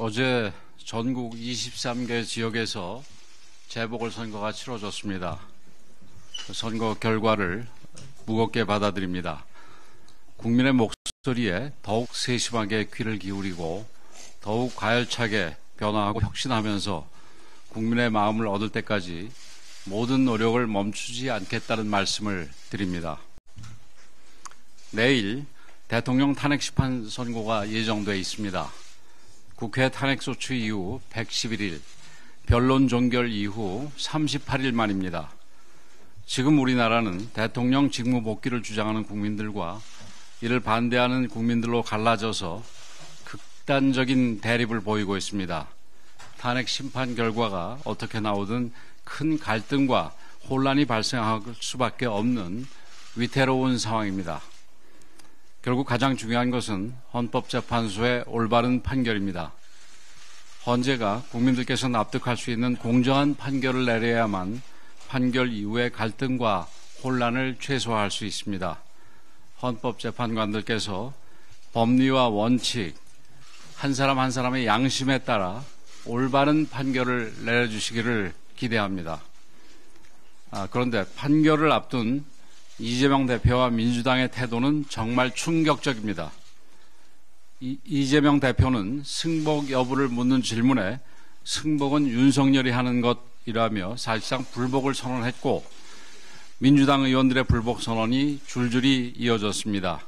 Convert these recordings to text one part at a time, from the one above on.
어제 전국 23개 지역에서 재보궐선거가 치러졌습니다. 선거 결과를 무겁게 받아들입니다. 국민의 목소리에 더욱 세심하게 귀를 기울이고 더욱 가열차게 변화하고 혁신하면서 국민의 마음을 얻을 때까지 모든 노력을 멈추지 않겠다는 말씀을 드립니다. 내일 대통령 탄핵심판 선고가 예정돼 있습니다. 국회 탄핵소추 이후 111일, 변론 종결 이후 38일 만입니다. 지금 우리나라는 대통령 직무 복귀를 주장하는 국민들과 이를 반대하는 국민들로 갈라져서 극단적인 대립을 보이고 있습니다. 탄핵 심판 결과가 어떻게 나오든 큰 갈등과 혼란이 발생할 수밖에 없는 위태로운 상황입니다. 결국 가장 중요한 것은 헌법재판소의 올바른 판결입니다. 헌재가 국민들께서 납득할 수 있는 공정한 판결을 내려야만 판결 이후의 갈등과 혼란을 최소화할 수 있습니다. 헌법재판관들께서 법리와 원칙, 한 사람 한 사람의 양심에 따라 올바른 판결을 내려주시기를 기대합니다. 그런데 판결을 앞둔 이재명 대표와 민주당의 태도는 정말 충격적입니다. 이재명 대표는 승복 여부를 묻는 질문에 승복은 윤석열이 하는 것이라며 사실상 불복을 선언했고 민주당 의원들의 불복 선언이 줄줄이 이어졌습니다.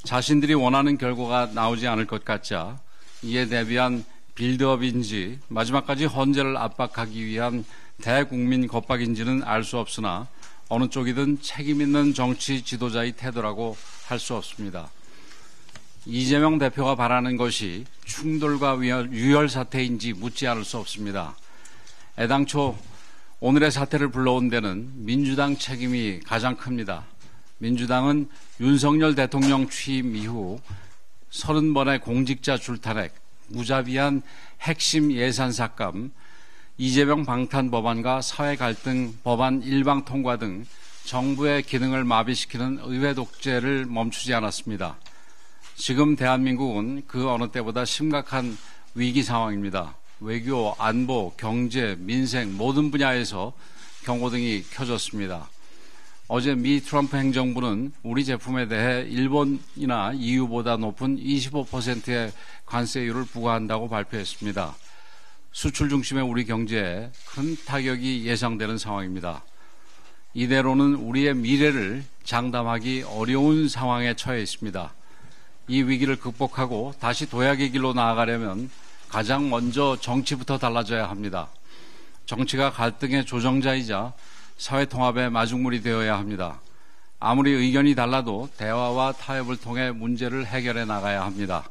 자신들이 원하는 결과가 나오지 않을 것 같자 이에 대비한 빌드업인지 마지막까지 헌재를 압박하기 위한 대국민 겁박인지는 알 수 없으나 어느 쪽이든 책임 있는 정치 지도자의 태도라고 할 수 없습니다. 이재명 대표가 바라는 것이 충돌과 유혈 사태인지 묻지 않을 수 없습니다. 애당초 오늘의 사태를 불러온 데는 민주당 책임이 가장 큽니다. 민주당은 윤석열 대통령 취임 이후 30번의 공직자 줄탄핵, 무자비한 핵심 예산 삭감, 이재명 방탄 법안과 사회 갈등 법안 일방 통과 등 정부의 기능을 마비시키는 의회 독재를 멈추지 않았습니다. 지금 대한민국은 그 어느 때보다 심각한 위기 상황입니다. 외교, 안보, 경제, 민생 모든 분야에서 경고등이 켜졌습니다. 어제 미 트럼프 행정부는 우리 제품에 대해 일본이나 EU보다 높은 25%의 관세율을 부과한다고 발표했습니다. 수출 중심의 우리 경제에 큰 타격이 예상되는 상황입니다. 이대로는 우리의 미래를 장담하기 어려운 상황에 처해 있습니다. 이 위기를 극복하고 다시 도약의 길로 나아가려면 가장 먼저 정치부터 달라져야 합니다. 정치가 갈등의 조정자이자 사회 통합의 마중물이 되어야 합니다. 아무리 의견이 달라도 대화와 타협을 통해 문제를 해결해 나가야 합니다.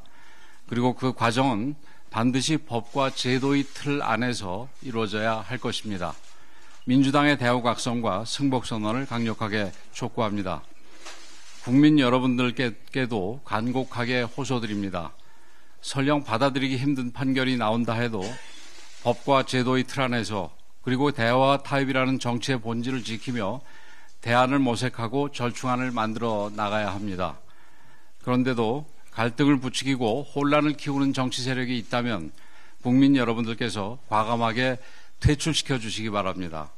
그리고 그 과정은 반드시 법과 제도의 틀 안에서 이루어져야 할 것입니다. 민주당의 대우각성과 승복선언을 강력하게 촉구합니다. 국민 여러분들께도 간곡하게 호소드립니다. 설령 받아들이기 힘든 판결이 나온다 해도 법과 제도의 틀 안에서 그리고 대화와 타협이라는 정치의 본질을 지키며 대안을 모색하고 절충안을 만들어 나가야 합니다. 그런데도 갈등을 부추기고 혼란을 키우는 정치 세력이 있다면 국민 여러분들께서 과감하게 퇴출시켜 주시기 바랍니다.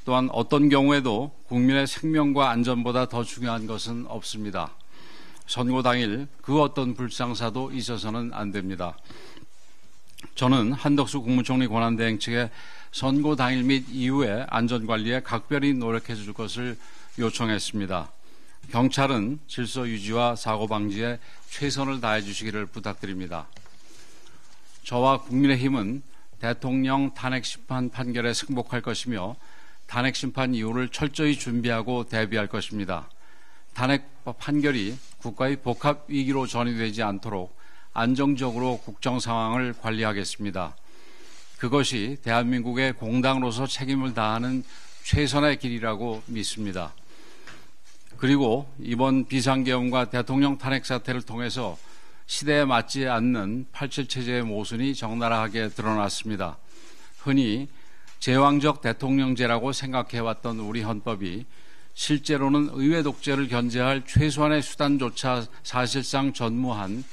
또한 어떤 경우에도 국민의 생명과 안전보다 더 중요한 것은 없습니다. 선고 당일 그 어떤 불상사도 있어서는 안 됩니다. 저는 한덕수 국무총리 권한대행 측에 선고 당일 및 이후에 안전관리에 각별히 노력해 줄 것을 요청했습니다. 경찰은 질서 유지와 사고 방지에 최선을 다해 주시기를 부탁드립니다. 저와 국민의힘은 대통령 탄핵 심판 판결에 승복할 것이며 탄핵 심판 이후를 철저히 준비하고 대비할 것입니다. 탄핵 판결이 국가의 복합 위기로 전이되지 않도록 안정적으로 국정 상황을 관리하겠습니다. 그것이 대한민국의 공당으로서 책임을 다하는 최선의 길이라고 믿습니다. 그리고 이번 비상계엄과 대통령 탄핵 사태를 통해서 시대에 맞지 않는 87 체제의 모순이 적나라하게 드러났습니다. 흔히 제왕적 대통령제라고 생각해왔던 우리 헌법이 실제로는 의회 독재를 견제할 최소한의 수단조차 사실상 전무한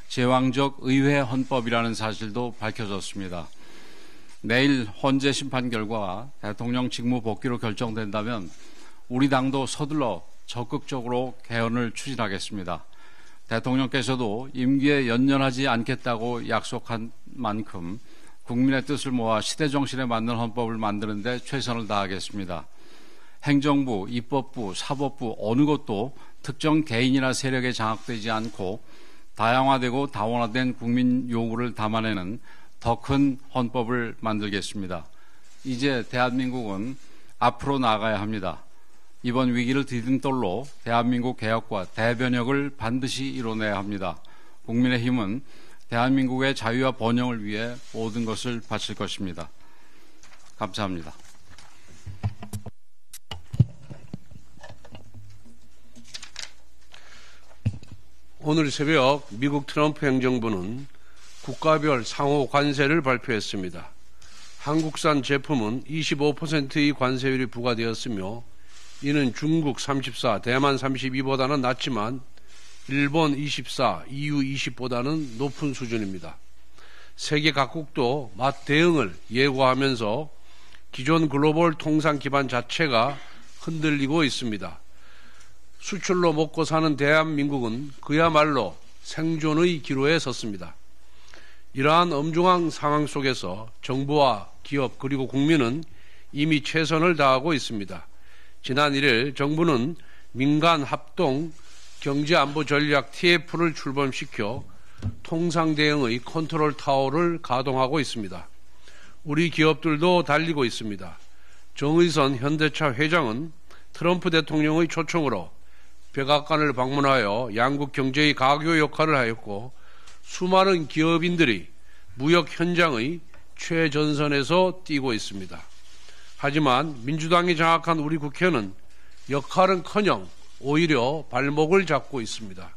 제왕적 의회 헌법이라는 사실도 밝혀졌습니다. 내일 헌재 심판 결과 대통령 직무 복귀로 결정된다면 우리 당도 서둘러 적극적으로 개헌을 추진하겠습니다. 대통령께서도 임기에 연연하지 않겠다고 약속한 만큼 국민의 뜻을 모아 시대 정신에 맞는 헌법을 만드는 데 최선을 다하겠습니다. 행정부, 입법부, 사법부 어느 것도 특정 개인이나 세력에 장악되지 않고 다양화되고 다원화된 국민 요구를 담아내는 더 큰 헌법을 만들겠습니다. 이제 대한민국은 앞으로 나아가야 합니다. 이번 위기를 디딤돌로 대한민국 개혁과 대변혁을 반드시 이뤄내야 합니다. 국민의힘은 대한민국의 자유와 번영을 위해 모든 것을 바칠 것입니다. 감사합니다. 오늘 새벽 미국 트럼프 행정부는 국가별 상호 관세를 발표했습니다. 한국산 제품은 25%의 관세율이 부과되었으며 이는 중국 34, 대만 32보다는 낮지만 일본 24, EU 20보다는 높은 수준입니다. 세계 각국도 맛 대응을 예고하면서 기존 글로벌 통상 기반 자체가 흔들리고 있습니다. 수출로 먹고 사는 대한민국은 그야말로 생존의 기로에 섰습니다. 이러한 엄중한 상황 속에서 정부와 기업 그리고 국민은 이미 최선을 다하고 있습니다. 지난 1일 정부는 민간 합동 경제안보 전략 TF를 출범시켜 통상 대응의 컨트롤 타워를 가동하고 있습니다. 우리 기업들도 달리고 있습니다. 정의선 현대차 회장은 트럼프 대통령의 초청으로 백악관을 방문하여 양국 경제의 가교 역할을 하였고 수많은 기업인들이 무역 현장의 최전선에서 뛰고 있습니다. 하지만 민주당이 장악한 우리 국회는 역할은커녕 오히려 발목을 잡고 있습니다.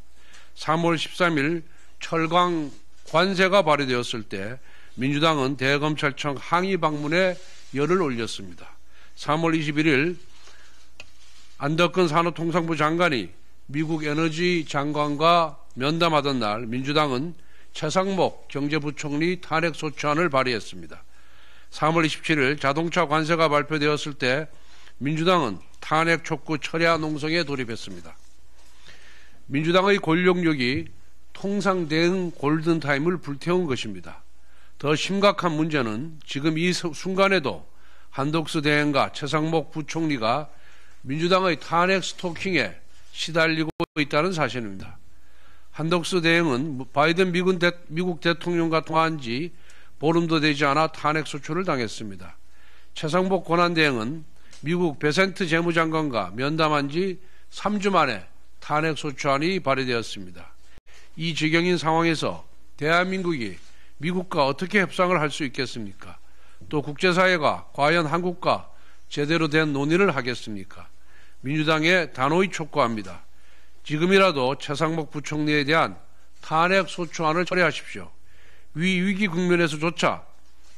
3월 13일 철강 관세가 발의되었을 때 민주당은 대검찰청 항의 방문에 열을 올렸습니다. 3월 21일 안덕근 산업통상부 장관이 미국 에너지 장관과 면담하던 날 민주당은 최상목 경제부총리 탄핵소추안을 발의했습니다. 3월 27일 자동차 관세가 발표되었을 때 민주당은 탄핵 촉구 철야 농성에 돌입했습니다. 민주당의 권력력이 통상 대응 골든타임을 불태운 것입니다. 더 심각한 문제는 지금 이 순간에도 한덕수 대행과 최상목 부총리가 민주당의 탄핵 스토킹에 시달리고 있다는 사실입니다. 한덕수 대행은 바이든 미국 대통령과 통화한 지 보름도 되지 않아 탄핵 소추를 당했습니다. 최상목 권한대행은 미국 베센트 재무장관과 면담한 지 3주 만에 탄핵 소추안이 발의되었습니다. 이 지경인 상황에서 대한민국이 미국과 어떻게 협상을 할 수 있겠습니까? 또 국제사회가 과연 한국과 제대로 된 논의를 하겠습니까? 민주당에 단호히 촉구합니다. 지금이라도 최상목 부총리에 대한 탄핵 소추안을 처리하십시오. 위기 국면에서조차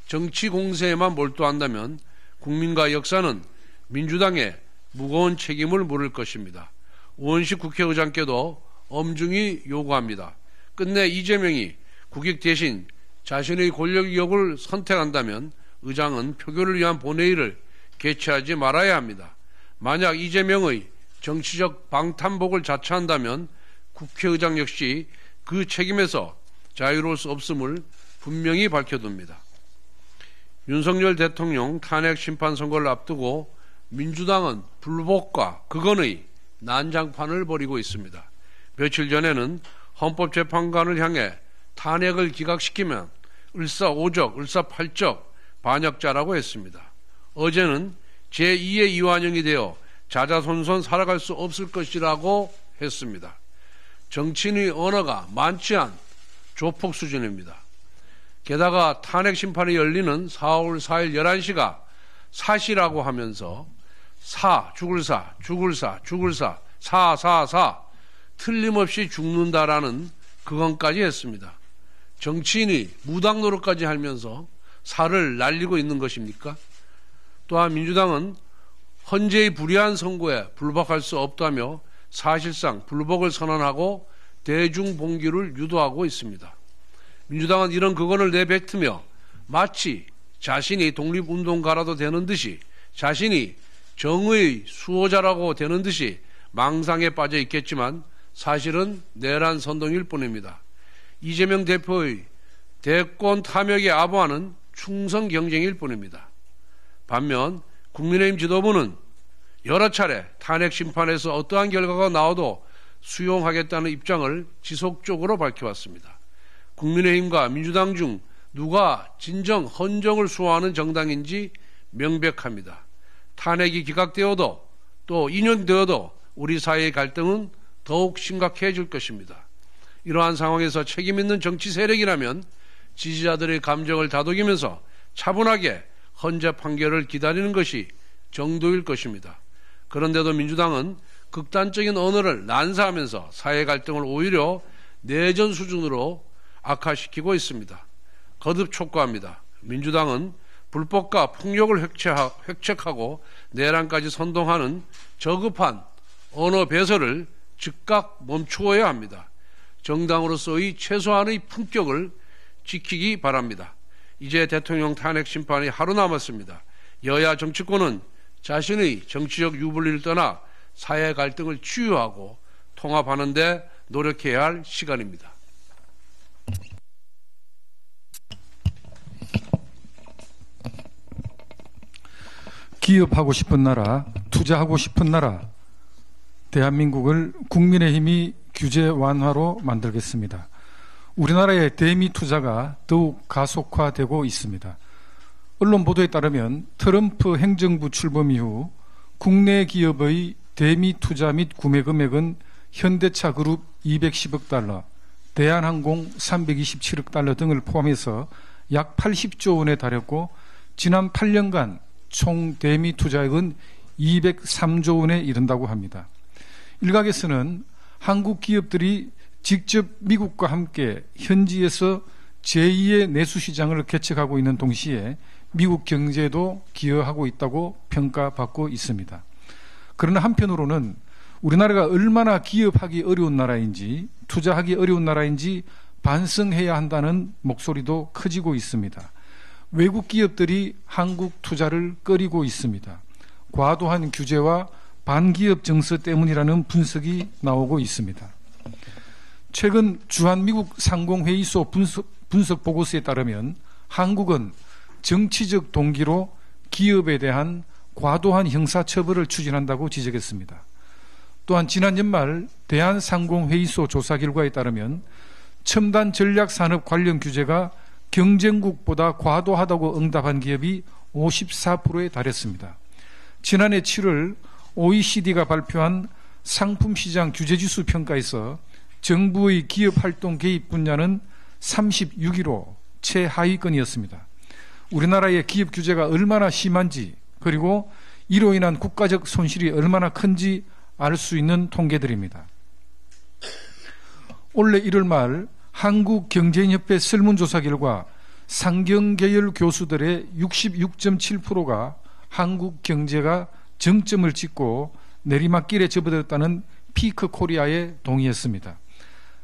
정치 공세에만 몰두한다면 국민과 역사는 민주당에 무거운 책임을 물을 것입니다. 우원식 국회의장께도 엄중히 요구합니다. 끝내 이재명이 국익 대신 자신의 권력력을 선택한다면 의장은 표결을 위한 본회의를 개최하지 말아야 합니다. 만약 이재명의 정치적 방탄복을 자처한다면 국회의장 역시 그 책임에서 자유로울 수 없음을 분명히 밝혀둡니다. 윤석열 대통령 탄핵 심판 선거를 앞두고 민주당은 불복과 극언의 난장판을 벌이고 있습니다. 며칠 전에는 헌법재판관을 향해 탄핵을 기각시키면 을사오적, 을사팔적 반역자라고 했습니다. 어제는 제2의 이완영이 되어 자자손손 살아갈 수 없을 것이라고 했습니다. 정치인의 언어가 만취한 조폭 수준입니다. 게다가 탄핵 심판이 열리는 4월 4일 11시가 사시라고 하면서 죽을 사 틀림없이 죽는다라는 그건까지 했습니다. 정치인이 무당 노릇까지 하면서 살을 날리고 있는 것입니까? 또한 민주당은 헌재의 불의한 선고에 불복할 수 없다며 사실상 불복을 선언하고 대중봉기를 유도하고 있습니다. 민주당은 이런 극언을 내뱉으며 마치 자신이 독립운동가라도 되는 듯이, 자신이 정의의 수호자라고 되는 듯이 망상에 빠져 있겠지만 사실은 내란 선동일 뿐입니다. 이재명 대표의 대권 탐욕에 아부하는 충성 경쟁일 뿐입니다. 반면 국민의힘 지도부는 여러 차례 탄핵 심판에서 어떠한 결과가 나와도 수용하겠다는 입장을 지속적으로 밝혀왔습니다. 국민의힘과 민주당 중 누가 진정 헌정을 수호하는 정당인지 명백합니다. 탄핵이 기각되어도 또 인용되어도 우리 사회의 갈등은 더욱 심각해질 것입니다. 이러한 상황에서 책임 있는 정치 세력이라면 지지자들의 감정을 다독이면서 차분하게 헌재 판결을 기다리는 것이 정도일 것입니다. 그런데도 민주당은 극단적인 언어를 난사하면서 사회 갈등을 오히려 내전 수준으로 악화시키고 있습니다. 거듭 촉구합니다. 민주당은 불법과 폭력을 획책하고 내란까지 선동하는 저급한 언어 배설을 즉각 멈추어야 합니다. 정당으로서의 최소한의 품격을 지키기 바랍니다. 이제 대통령 탄핵 심판이 하루 남았습니다. 여야 정치권은 자신의 정치적 유불리를 떠나 사회 갈등을 치유하고 통합하는 데 노력해야 할 시간입니다. 기업하고 싶은 나라, 투자하고 싶은 나라, 대한민국을 국민의힘이 규제 완화로 만들겠습니다. 우리나라의 대미 투자가 더욱 가속화되고 있습니다. 언론 보도에 따르면 트럼프 행정부 출범 이후 국내 기업의 대미 투자 및 구매 금액은 현대차 그룹 210억 달러, 대한항공 327억 달러 등을 포함해서 약 80조 원에 달했고 지난 8년간 총 대미 투자액은 203조 원에 이른다고 합니다. 일각에서는 한국 기업들이 직접 미국과 함께 현지에서 제2의 내수시장을 개척하고 있는 동시에 미국 경제에도 기여하고 있다고 평가받고 있습니다. 그러나 한편으로는 우리나라가 얼마나 기업하기 어려운 나라인지 투자하기 어려운 나라인지 반성해야 한다는 목소리도 커지고 있습니다. 외국 기업들이 한국 투자를 꺼리고 있습니다. 과도한 규제와 반기업 정서 때문이라는 분석이 나오고 있습니다. 최근 주한미국 상공회의소 분석 보고서에 따르면 한국은 정치적 동기로 기업에 대한 과도한 형사처벌을 추진한다고 지적했습니다. 또한 지난 연말 대한상공회의소 조사 결과에 따르면 첨단 전략산업 관련 규제가 경쟁국보다 과도하다고 응답한 기업이 54%에 달했습니다. 지난해 7월 OECD가 발표한 상품시장 규제지수 평가에서 정부의 기업활동 개입 분야는 36위로 최하위권이었습니다. 우리나라의 기업 규제가 얼마나 심한지 그리고 이로 인한 국가적 손실이 얼마나 큰지 알 수 있는 통계들입니다. 올해 1월 말 한국경제인협회 설문조사 결과 상경계열 교수들의 66.7%가 한국 경제가 정점을 찍고 내리막길에 접어들었다는 피크 코리아에 동의했습니다.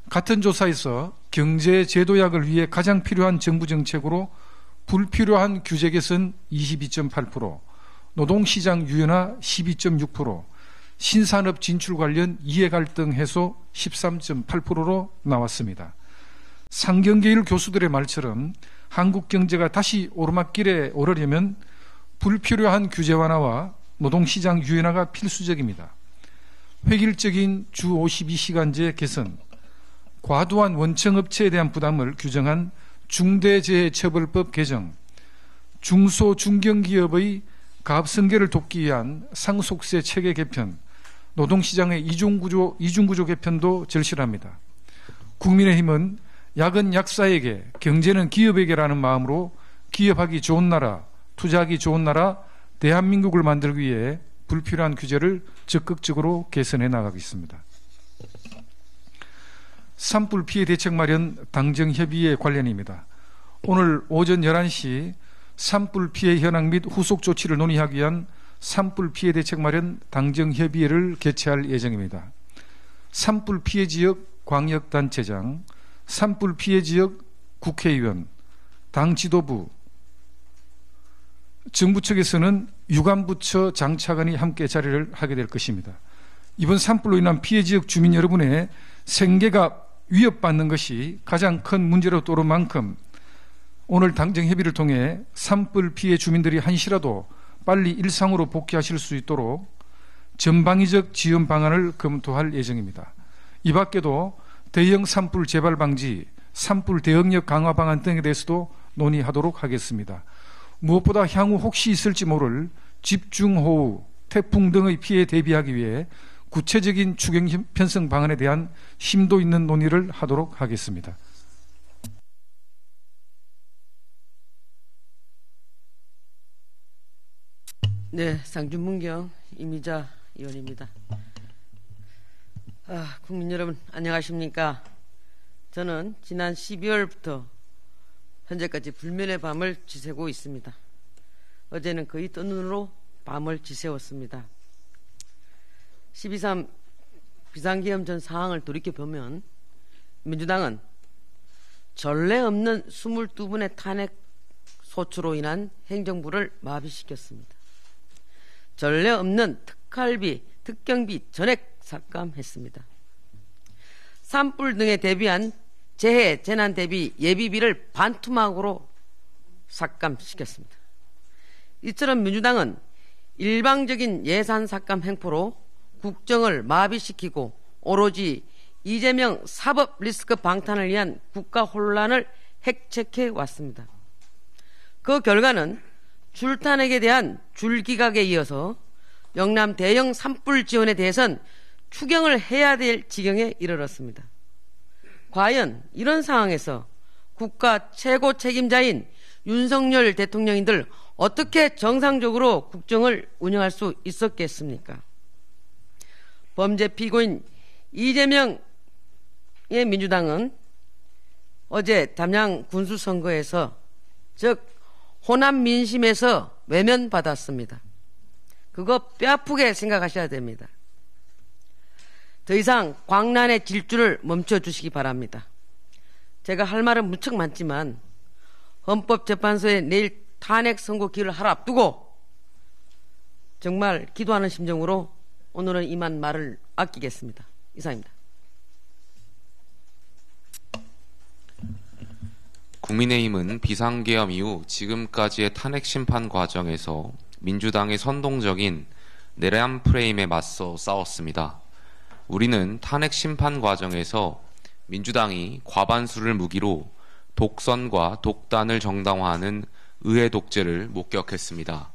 같은 조사에서 경제 제도약을 위해 가장 필요한 정부 정책으로 불필요한 규제 개선 22.8%, 노동시장 유연화 12.6%, 신산업 진출 관련 이해갈등 해소 13.8%로 나왔습니다. 상경계열 교수들의 말처럼 한국 경제가 다시 오르막길에 오르려면 불필요한 규제 완화와 노동시장 유연화가 필수적입니다. 획일적인 주 52시간제 개선, 과도한 원청업체에 대한 부담을 규정한 중대재해처벌법 개정, 중소 중견기업의 가압승계를 돕기 위한 상속세 체계 개편, 노동시장의 이중구조 개편도 절실합니다. 국민의힘은 약은 약사에게, 경제는 기업에게라는 마음으로 기업하기 좋은 나라, 투자하기 좋은 나라, 대한민국을 만들기 위해 불필요한 규제를 적극적으로 개선해 나가겠습니다. 산불 피해 대책 마련 당정협의회 관련입니다. 오늘 오전 11시 산불 피해 현황 및 후속 조치를 논의하기 위한 산불 피해 대책 마련 당정협의회를 개최할 예정입니다. 산불 피해 지역 광역단체장, 산불 피해 지역 국회의원, 당 지도부, 정부 측에서는 유관부처 장차관이 함께 자리를 하게 될 것입니다. 이번 산불로 인한 피해 지역 주민 여러분의 생계가 위협받는 것이 가장 큰 문제로 떠오른 만큼 오늘 당정협의를 통해 산불 피해 주민들이 한시라도 빨리 일상으로 복귀하실 수 있도록 전방위적 지원 방안을 검토할 예정입니다. 이 밖에도 대형 산불 재발 방지, 산불 대응력 강화 방안 등에 대해서도 논의하도록 하겠습니다. 무엇보다 향후 혹시 있을지 모를 집중호우, 태풍 등의 피해에 대비하기 위해 구체적인 추경 편성 방안에 대한 심도 있는 논의를 하도록 하겠습니다. 네, 상준문경 이미자 의원입니다. 국민 여러분 안녕하십니까? 저는 지난 12월부터 현재까지 불면의 밤을 지새고 있습니다. 어제는 거의 뜬 눈으로 밤을 지새웠습니다. 12.3 비상계엄 전 상황을 돌이켜보면 민주당은 전례 없는 22분의 탄핵 소추로 인한 행정부를 마비시켰습니다. 전례 없는 특활비, 특경비 전액 삭감했습니다. 산불 등에 대비한 재해, 재난 대비 예비비를 반토막으로 삭감시켰습니다. 이처럼 민주당은 일방적인 예산 삭감 행포로 국정을 마비시키고 오로지 이재명 사법 리스크 방탄을 위한 국가 혼란을 핵책해 왔습니다. 그 결과는 줄탄핵에 대한 줄기각에 이어서 영남 대형 산불 지원에 대해선 추경을 해야 될 지경에 이르렀습니다. 과연 이런 상황에서 국가 최고 책임자인 윤석열 대통령인들 어떻게 정상적으로 국정을 운영할 수 있었겠습니까? 범죄 피고인 이재명의 민주당은 어제 담양 군수선거에서 즉 호남 민심에서 외면받았습니다. 그거 뼈아프게 생각하셔야 됩니다. 더 이상 광란의 질주를 멈춰주시기 바랍니다. 제가 할 말은 무척 많지만 헌법재판소에 내일 탄핵 선고 기일을 하루 앞두고 정말 기도하는 심정으로 오늘은 이만 말을 아끼겠습니다. 이상입니다. 국민의힘은 비상계엄 이후 지금까지의 탄핵 심판 과정에서 민주당의 선동적인 내란 프레임에 맞서 싸웠습니다. 우리는 탄핵 심판 과정에서 민주당이 과반수를 무기로 독선과 독단을 정당화하는 의회 독재를 목격했습니다.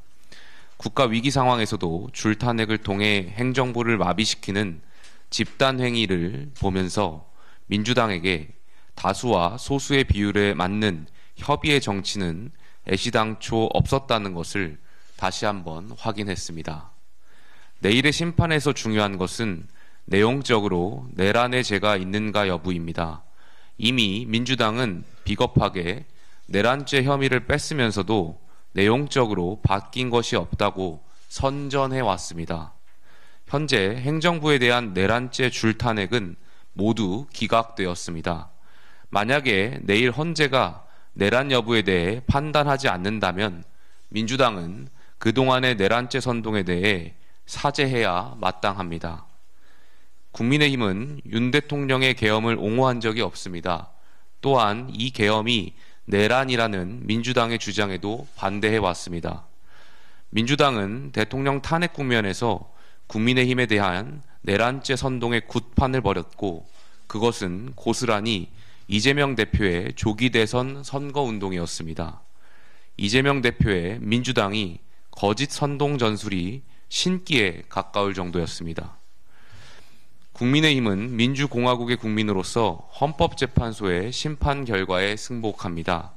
국가 위기 상황에서도 줄탄핵을 통해 행정부를 마비시키는 집단 행위를 보면서 민주당에게 다수와 소수의 비율에 맞는 협의의 정치는 애시당초 없었다는 것을 다시 한번 확인했습니다. 내일의 심판에서 중요한 것은 내용적으로 내란의 죄가 있는가 여부입니다. 이미 민주당은 비겁하게 내란죄 혐의를 뺐으면서도 내용적으로 바뀐 것이 없다고 선전해 왔습니다. 현재 행정부에 대한 내란죄 줄탄핵은 모두 기각되었습니다. 만약에 내일 헌재가 내란 여부에 대해 판단하지 않는다면 민주당은 그동안의 내란죄 선동에 대해 사죄해야 마땅합니다. 국민의힘은 윤 대통령의 계엄을 옹호한 적이 없습니다. 또한 이 계엄이 내란이라는 민주당의 주장에도 반대해 왔습니다. 민주당은 대통령 탄핵 국면에서 국민의힘에 대한 내란죄 선동의 굿판을 벌였고 그것은 고스란히 이재명 대표의 조기 대선 선거운동이었습니다. 이재명 대표의 민주당이 거짓 선동 전술이 신기에 가까울 정도였습니다. 국민의힘은 민주공화국의 국민으로서 헌법재판소의 심판 결과에 승복합니다.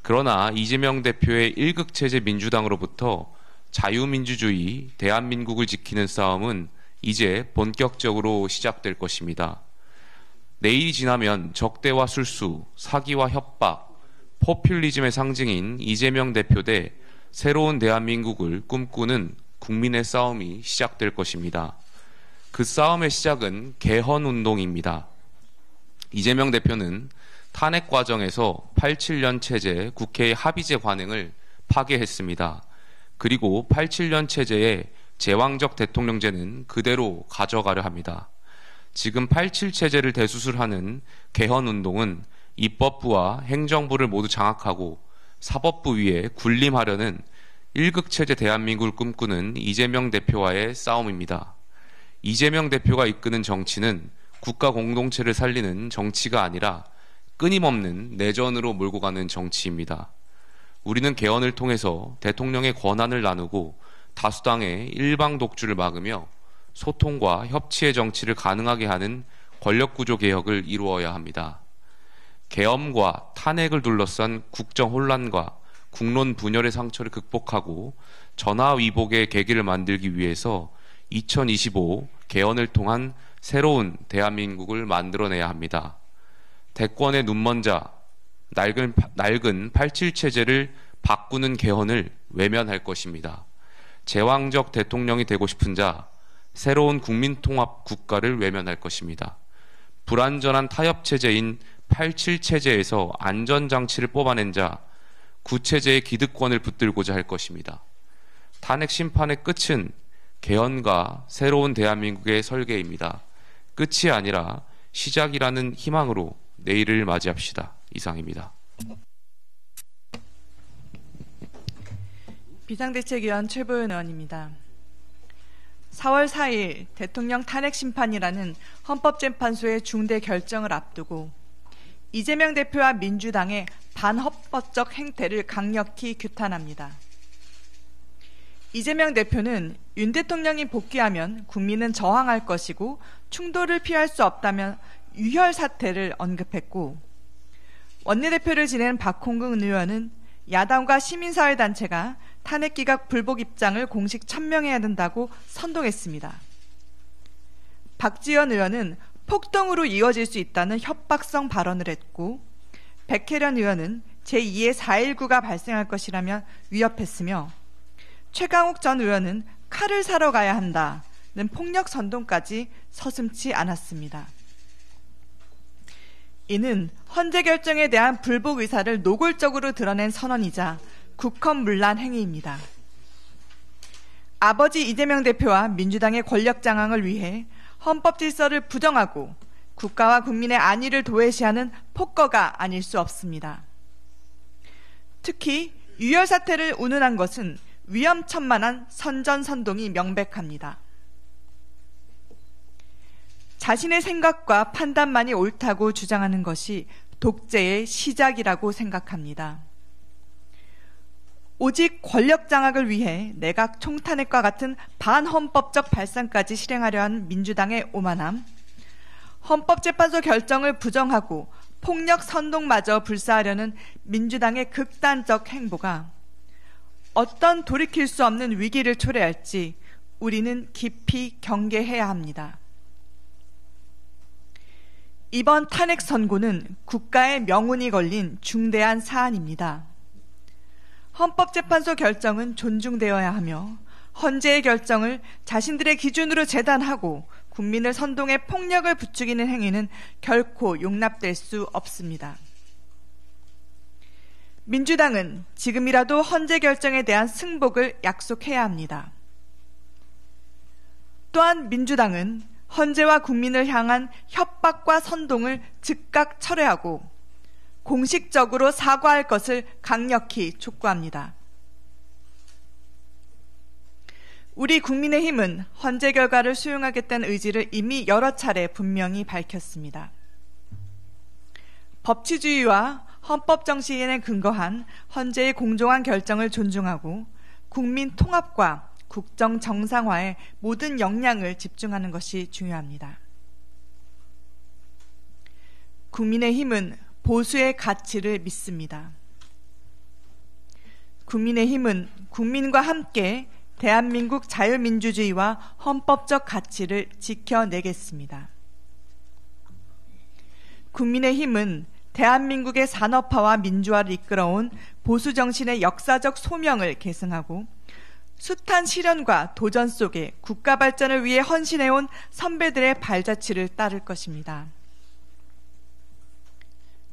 그러나 이재명 대표의 일극체제 민주당으로부터 자유민주주의 대한민국을 지키는 싸움은 이제 본격적으로 시작될 것입니다. 내일이 지나면 적대와 술수, 사기와 협박, 포퓰리즘의 상징인 이재명 대표 대 새로운 대한민국을 꿈꾸는 국민의 싸움이 시작될 것입니다. 그 싸움의 시작은 개헌운동입니다. 이재명 대표는 탄핵 과정에서 87년 체제 국회의 합의제 관행을 파괴했습니다. 그리고 87년 체제의 제왕적 대통령제는 그대로 가져가려 합니다. 지금 87 체제를 대수술하는 개헌운동은 입법부와 행정부를 모두 장악하고 사법부 위에 군림하려는 1극 체제 대한민국을 꿈꾸는 이재명 대표와의 싸움입니다. 이재명 대표가 이끄는 정치는 국가 공동체를 살리는 정치가 아니라 끊임없는 내전으로 몰고 가는 정치입니다. 우리는 개헌을 통해서 대통령의 권한을 나누고 다수당의 일방 독주를 막으며 소통과 협치의 정치를 가능하게 하는 권력구조 개혁을 이루어야 합니다. 계엄과 탄핵을 둘러싼 국정 혼란과 국론 분열의 상처를 극복하고 전화위복의 계기를 만들기 위해서 2025 개헌을 통한 새로운 대한민국을 만들어내야 합니다. 대권의 눈먼 자, 낡은 87 체제를 바꾸는 개헌을 외면할 것입니다. 제왕적 대통령이 되고 싶은 자, 새로운 국민통합 국가를 외면할 것입니다. 불완전한 타협 체제인 87 체제에서 안전장치를 뽑아낸 자, 구체제의 기득권을 붙들고자 할 것입니다. 탄핵 심판의 끝은 개헌과 새로운 대한민국의 설계입니다. 끝이 아니라 시작이라는 희망으로 내일을 맞이합시다. 이상입니다. 비상대책위원 최보연 의원입니다. 4월 4일 대통령 탄핵 심판이라는 헌법재판소의 중대 결정을 앞두고 이재명 대표와 민주당의 반헌법적 행태를 강력히 규탄합니다. 이재명 대표는 윤 대통령이 복귀하면 국민은 저항할 것이고 충돌을 피할 수 없다면 유혈 사태를 언급했고, 원내대표를 지낸 박홍근 의원은 야당과 시민사회단체가 탄핵 기각 불복 입장을 공식 천명해야 된다고 선동했습니다. 박지원 의원은 폭동으로 이어질 수 있다는 협박성 발언을 했고, 백혜련 의원은 제2의 4.19가 발생할 것이라며 위협했으며, 최강욱 전 의원은 칼을 사러 가야 한다는 폭력 선동까지 서슴지 않았습니다. 이는 헌재 결정에 대한 불복 의사를 노골적으로 드러낸 선언이자 국헌문란 행위입니다. 아버지 이재명 대표와 민주당의 권력 장악을 위해 헌법 질서를 부정하고 국가와 국민의 안위를 도외시하는 폭거가 아닐 수 없습니다. 특히 유혈 사태를 운운한 것은 위험천만한 선전선동이 명백합니다. 자신의 생각과 판단만이 옳다고 주장하는 것이 독재의 시작이라고 생각합니다. 오직 권력 장악을 위해 내각 총탄핵과 같은 반헌법적 발상까지 실행하려 한 민주당의 오만함, 헌법재판소 결정을 부정하고 폭력 선동마저 불사하려는 민주당의 극단적 행보가 어떤 돌이킬 수 없는 위기를 초래할지 우리는 깊이 경계해야 합니다. 이번 탄핵 선고는 국가의 명운이 걸린 중대한 사안입니다. 헌법재판소 결정은 존중되어야 하며 헌재의 결정을 자신들의 기준으로 재단하고 국민을 선동해 폭력을 부추기는 행위는 결코 용납될 수 없습니다. 민주당은 지금이라도 헌재 결정에 대한 승복을 약속해야 합니다. 또한 민주당은 헌재와 국민을 향한 협박과 선동을 즉각 철회하고 공식적으로 사과할 것을 강력히 촉구합니다. 우리 국민의힘은 헌재 결과를 수용하겠다는 의지를 이미 여러 차례 분명히 밝혔습니다. 법치주의와 헌법 정신에 근거한 헌재의 공정한 결정을 존중하고 국민 통합과 국정 정상화에 모든 역량을 집중하는 것이 중요합니다. 국민의힘은 보수의 가치를 믿습니다. 국민의힘은 국민과 함께 대한민국 자유민주주의와 헌법적 가치를 지켜내겠습니다. 국민의힘은 대한민국의 산업화와 민주화를 이끌어온 보수 정신의 역사적 소명을 계승하고 숱한 시련과 도전 속에 국가 발전을 위해 헌신해온 선배들의 발자취를 따를 것입니다.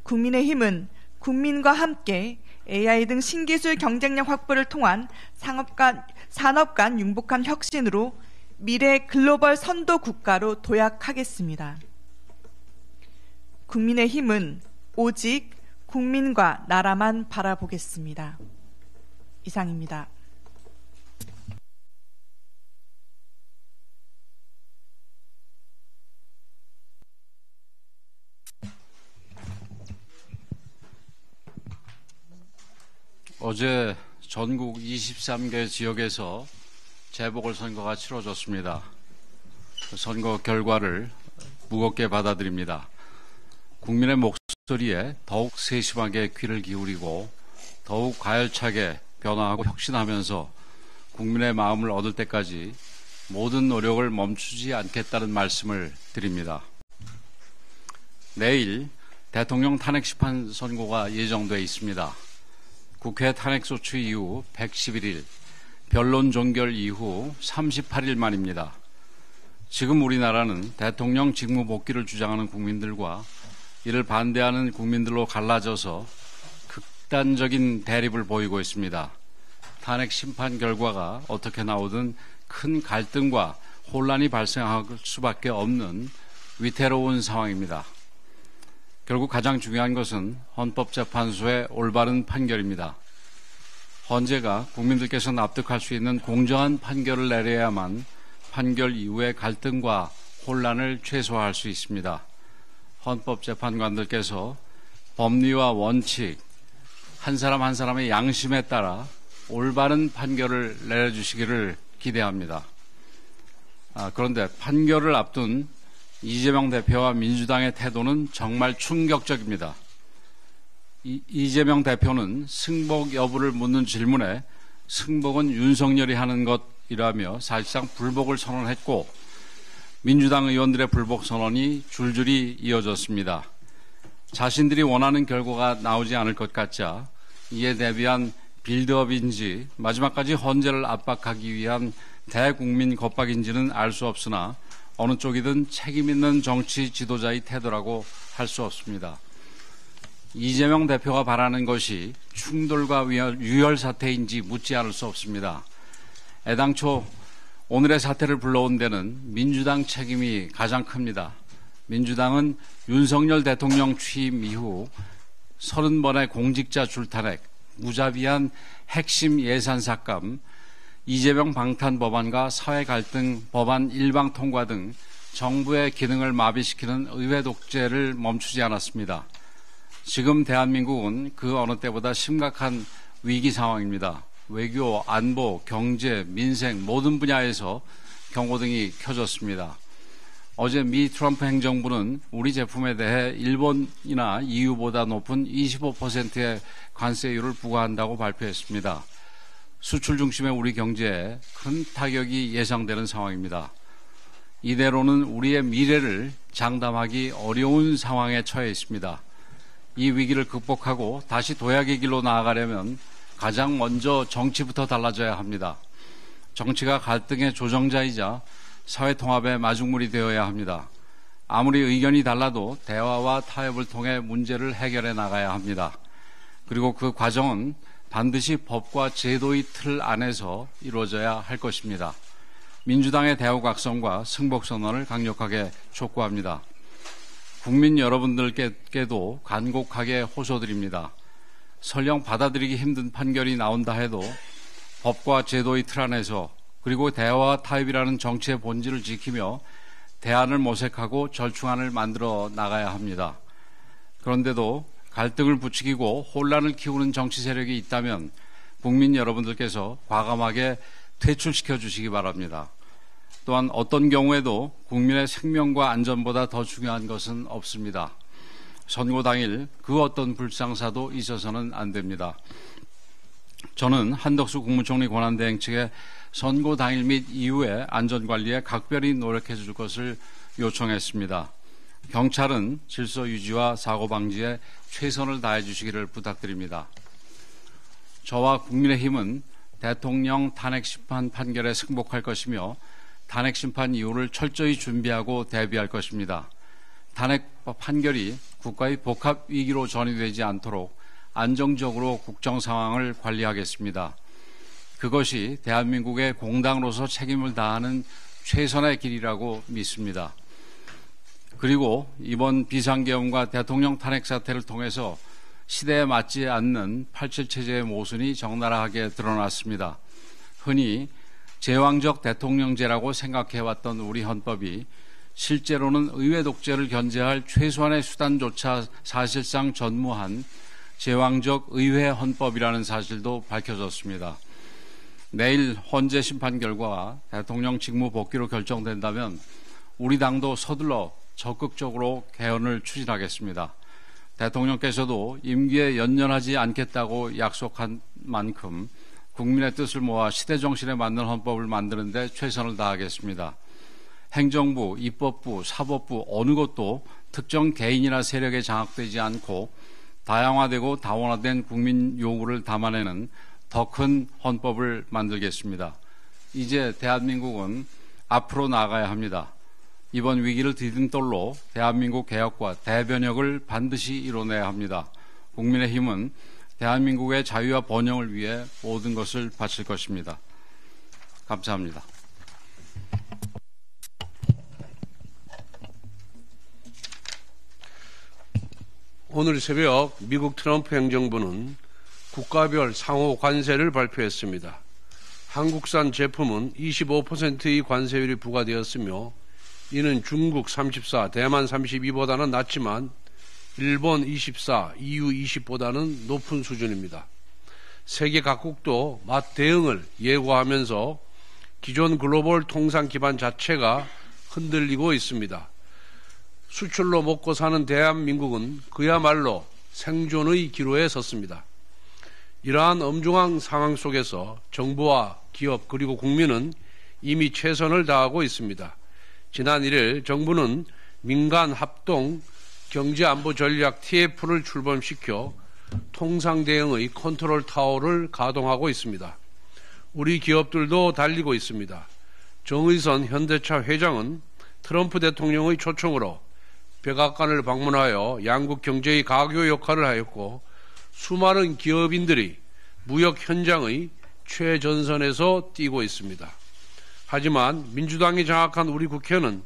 국민의힘은 국민과 함께 AI 등 신기술 경쟁력 확보를 통한 산업 간 융복한 혁신으로 미래 글로벌 선도 국가로 도약하겠습니다. 국민의힘은 오직 국민과 나라만 바라보겠습니다. 이상입니다. 어제 전국 23개 지역에서 재보궐선거가 치러졌습니다. 선거 결과를 무겁게 받아들입니다. 국민의 목소리에 더욱 세심하게 귀를 기울이고 더욱 가열차게 변화하고 혁신하면서 국민의 마음을 얻을 때까지 모든 노력을 멈추지 않겠다는 말씀을 드립니다. 내일 대통령 탄핵 심판 선고가 예정돼 있습니다. 국회 탄핵소추 이후 111일, 변론 종결 이후 38일 만입니다. 지금 우리나라는 대통령 직무 복귀를 주장하는 국민들과 이를 반대하는 국민들로 갈라져서 극단적인 대립을 보이고 있습니다. 탄핵 심판 결과가 어떻게 나오든 큰 갈등과 혼란이 발생할 수밖에 없는 위태로운 상황입니다. 결국 가장 중요한 것은 헌법재판소의 올바른 판결입니다. 헌재가 국민들께서 납득할 수 있는 공정한 판결을 내려야만 판결 이후의 갈등과 혼란을 최소화할 수 있습니다. 헌법재판관들께서 법리와 원칙, 한 사람 한 사람의 양심에 따라 올바른 판결을 내려주시기를 기대합니다. 그런데 판결을 앞둔 이재명 대표와 민주당의 태도는 정말 충격적입니다. 이재명 대표는 승복 여부를 묻는 질문에 승복은 윤석열이 하는 것이라며 사실상 불복을 선언했고 민주당 의원들의 불복 선언이 줄줄이 이어졌습니다. 자신들이 원하는 결과가 나오지 않을 것 같자 이에 대비한 빌드업인지 마지막까지 헌재를 압박하기 위한 대국민 겁박인지는 알 수 없으나 어느 쪽이든 책임 있는 정치 지도자의 태도라고 할 수 없습니다. 이재명 대표가 바라는 것이 충돌과 유혈 사태인지 묻지 않을 수 없습니다. 애당초 오늘의 사태를 불러온 데는 민주당 책임이 가장 큽니다. 민주당은 윤석열 대통령 취임 이후 30번의 공직자 줄탄핵, 무자비한 핵심 예산 삭감, 이재명 방탄 법안과 사회 갈등 법안 일방 통과 등 정부의 기능을 마비시키는 의회 독재를 멈추지 않았습니다. 지금 대한민국은 그 어느 때보다 심각한 위기 상황입니다. 외교, 안보, 경제, 민생 모든 분야에서 경고등이 켜졌습니다. 어제 미 트럼프 행정부는 우리 제품에 대해 일본이나 EU보다 높은 25%의 관세율을 부과한다고 발표했습니다. 수출 중심의 우리 경제에 큰 타격이 예상되는 상황입니다. 이대로는 우리의 미래를 장담하기 어려운 상황에 처해 있습니다. 이 위기를 극복하고 다시 도약의 길로 나아가려면 가장 먼저 정치부터 달라져야 합니다. 정치가 갈등의 조정자이자 사회 통합의 마중물이 되어야 합니다. 아무리 의견이 달라도 대화와 타협을 통해 문제를 해결해 나가야 합니다. 그리고 그 과정은 반드시 법과 제도의 틀 안에서 이루어져야 할 것입니다. 민주당의 대우각성과 승복선언을 강력하게 촉구합니다. 국민 여러분들께도 간곡하게 호소드립니다. 설령 받아들이기 힘든 판결이 나온다 해도 법과 제도의 틀 안에서 그리고 대화와 타협이라는 정치의 본질을 지키며 대안을 모색하고 절충안을 만들어 나가야 합니다. 그런데도 갈등을 부추기고 혼란을 키우는 정치 세력이 있다면 국민 여러분들께서 과감하게 퇴출시켜 주시기 바랍니다. 또한 어떤 경우에도 국민의 생명과 안전보다 더 중요한 것은 없습니다. 선고 당일 그 어떤 불상사도 있어서는 안 됩니다. 저는 한덕수 국무총리 권한대행 측에 선고 당일 및 이후에 안전관리에 각별히 노력해 줄 것을 요청했습니다. 경찰은 질서 유지와 사고 방지에 최선을 다해 주시기를 부탁드립니다. 저와 국민의힘은 대통령 탄핵 심판 판결에 승복할 것이며 탄핵 심판 이후를 철저히 준비하고 대비할 것입니다. 탄핵 판결이 국가의 복합 위기로 전이되지 않도록 안정적으로 국정 상황을 관리하겠습니다. 그것이 대한민국의 공당으로서 책임을 다하는 최선의 길이라고 믿습니다. 그리고 이번 비상계엄과 대통령 탄핵 사태를 통해서 시대에 맞지 않는 87 체제의 모순이 적나라하게 드러났습니다. 흔히 제왕적 대통령제라고 생각해왔던 우리 헌법이 실제로는 의회 독재를 견제할 최소한의 수단조차 사실상 전무한 제왕적 의회 헌법이라는 사실도 밝혀졌습니다. 내일 헌재 심판 결과가 대통령 직무 복귀로 결정된다면 우리 당도 서둘러 적극적으로 개헌을 추진하겠습니다. 대통령께서도 임기에 연연하지 않겠다고 약속한 만큼 국민의 뜻을 모아 시대정신에 맞는 헌법을 만드는 데 최선을 다하겠습니다. 행정부, 입법부, 사법부 어느 것도 특정 개인이나 세력에 장악되지 않고 다양화되고 다원화된 국민 요구를 담아내는 더 큰 헌법을 만들겠습니다. 이제 대한민국은 앞으로 나아가야 합니다. 이번 위기를 디딤돌로 대한민국 개혁과 대변혁을 반드시 이뤄내야 합니다. 국민의힘은 대한민국의 자유와 번영을 위해 모든 것을 바칠 것입니다. 감사합니다. 오늘 새벽 미국 트럼프 행정부는 국가별 상호 관세를 발표했습니다. 한국산 제품은 25%의 관세율이 부과되었으며 이는 중국 34, 대만 32보다는 낮지만 일본 24, EU 20보다는 높은 수준입니다. 세계 각국도 맛 대응을 예고하면서 기존 글로벌 통상 기반 자체가 흔들리고 있습니다. 수출로 먹고 사는 대한민국은 그야말로 생존의 기로에 섰습니다. 이러한 엄중한 상황 속에서 정부와 기업 그리고 국민은 이미 최선을 다하고 있습니다. 지난 1일 정부는 민간 합동 경제안보전략 TF를 출범시켜 통상대응의 컨트롤 타워를 가동하고 있습니다. 우리 기업들도 달리고 있습니다. 정의선 현대차 회장은 트럼프 대통령의 초청으로 백악관을 방문하여 양국 경제의 가교 역할을 하였고 수많은 기업인들이 무역 현장의 최전선에서 뛰고 있습니다. 하지만 민주당이 장악한 우리 국회는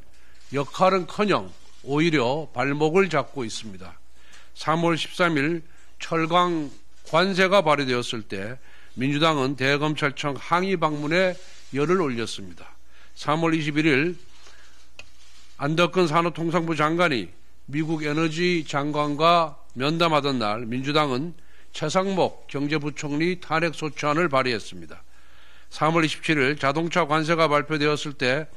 역할은커녕 오히려 발목을 잡고 있습니다. 3월 13일 철강 관세가 발의되었을 때 민주당은 대검찰청 항의 방문에 열을 올렸습니다. 3월 21일 안덕근 산업통상부 장관이 미국 에너지 장관과 면담하던 날 민주당은 최상목 경제부총리 탄핵소추안을 발의했습니다. 3월 27일 자동차 관세가 발표되었을 때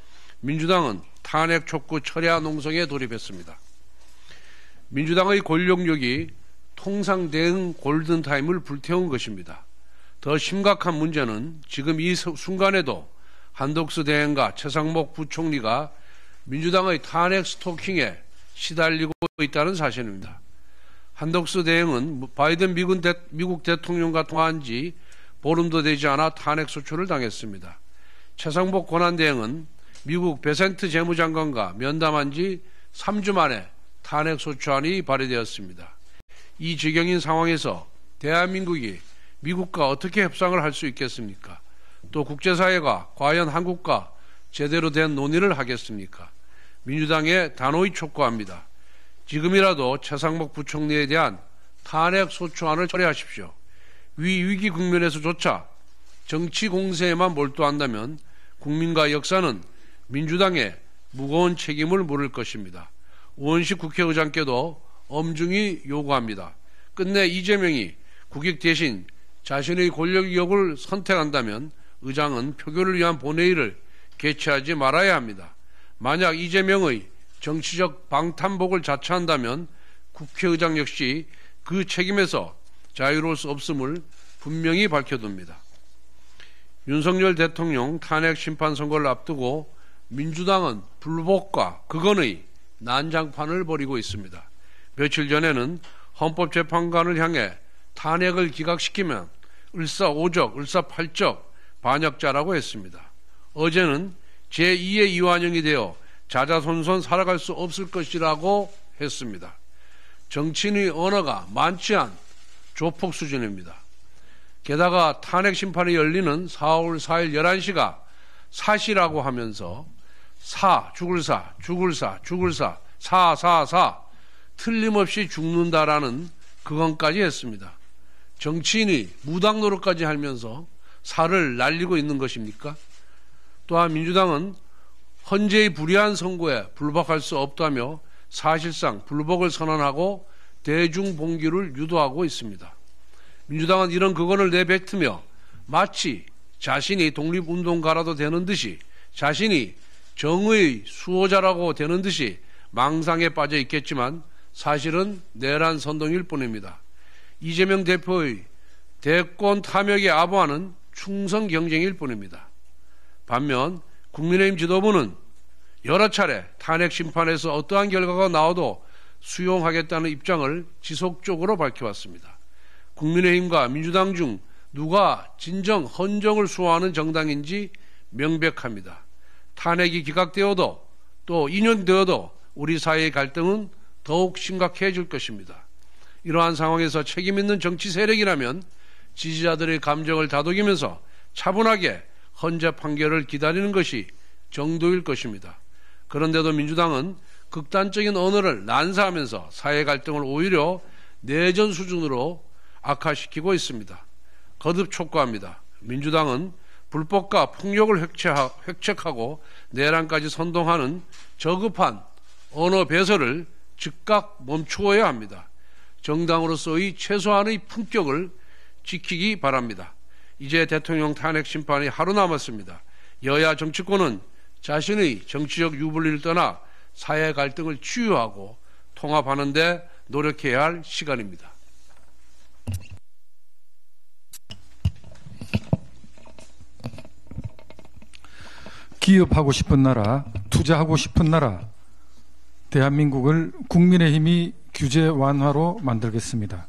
민주당은 탄핵 촉구 철야 농성에 돌입했습니다. 민주당의 권력력이 통상 대응 골든타임을 불태운 것입니다. 더 심각한 문제는 지금 이 순간에도 한덕수 대행과 최상목 부총리가 민주당의 탄핵 스토킹에 시달리고 있다는 사실입니다. 한덕수 대행은 바이든 미국 대통령과 통화한 지 보름도 되지 않아 탄핵 소추를 당했습니다. 최상목 권한대행은 미국 베센트 재무장관과 면담한 지 3주 만에 탄핵 소추안이 발의되었습니다. 이 지경인 상황에서 대한민국이 미국과 어떻게 협상을 할 수 있겠습니까? 또 국제사회가 과연 한국과 제대로 된 논의를 하겠습니까? 민주당에 단호히 촉구합니다. 지금이라도 최상목 부총리에 대한 탄핵 소추안을 처리하십시오. 위기 국면에서조차 정치 공세에만 몰두한다면 국민과 역사는 민주당에 무거운 책임을 물을 것입니다. 우원식 국회의장께도 엄중히 요구합니다. 끝내 이재명이 국익 대신 자신의 권력력을 선택한다면 의장은 표결을 위한 본회의를 개최하지 말아야 합니다. 만약 이재명의 정치적 방탄복을 자처한다면 국회의장 역시 그 책임에서 자유로울 수 없음을 분명히 밝혀둡니다. 윤석열 대통령 탄핵 심판 선거를 앞두고 민주당은 불복과 극언의 난장판을 벌이고 있습니다. 며칠 전에는 헌법재판관을 향해 탄핵을 기각시키면 을사오적, 을사팔적 반역자라고 했습니다. 어제는 제2의 이완영이 되어 자자손손 살아갈 수 없을 것이라고 했습니다. 정치인의 언어가 많지 않은 조폭 수준입니다. 게다가 탄핵 심판이 열리는 4월 4일 11시가 사시라고 하면서 죽을 사, 틀림없이 죽는다라는 그건까지 했습니다. 정치인이 무당 노릇까지 하면서 사를 날리고 있는 것입니까? 또한 민주당은 헌재의 불의한 선고에 불복할 수 없다며 사실상 불복을 선언하고 대중봉기를 유도하고 있습니다. 민주당은 이런 그건을 내뱉으며 마치 자신이 독립운동가라도 되는 듯이, 자신이 정의의 수호자라고 되는 듯이 망상에 빠져 있겠지만 사실은 내란 선동일 뿐입니다. 이재명 대표의 대권 탐욕에 아부하는 충성 경쟁일 뿐입니다. 반면 국민의힘 지도부는 여러 차례 탄핵 심판에서 어떠한 결과가 나와도 수용하겠다는 입장을 지속적으로 밝혀왔습니다. 국민의힘과 민주당 중 누가 진정 헌정을 수호하는 정당인지 명백합니다. 탄핵이 기각되어도 또 인용되어도 우리 사회의 갈등은 더욱 심각해질 것입니다. 이러한 상황에서 책임 있는 정치 세력이라면 지지자들의 감정을 다독이면서 차분하게 헌재 판결을 기다리는 것이 정도일 것입니다. 그런데도 민주당은 극단적인 언어를 난사하면서 사회 갈등을 오히려 내전 수준으로 악화시키고 있습니다. 거듭 촉구합니다. 민주당은 불법과 폭력을 획책하고 내란까지 선동하는 저급한 언어 배설을 즉각 멈추어야 합니다. 정당으로서의 최소한의 품격을 지키기 바랍니다. 이제 대통령 탄핵 심판이 하루 남았습니다. 여야 정치권은 자신의 정치적 유불리를 떠나 사회 갈등을 치유하고 통합하는 데 노력해야 할 시간입니다. 기업하고 싶은 나라, 투자하고 싶은 나라, 대한민국을 국민의힘이 규제 완화로 만들겠습니다.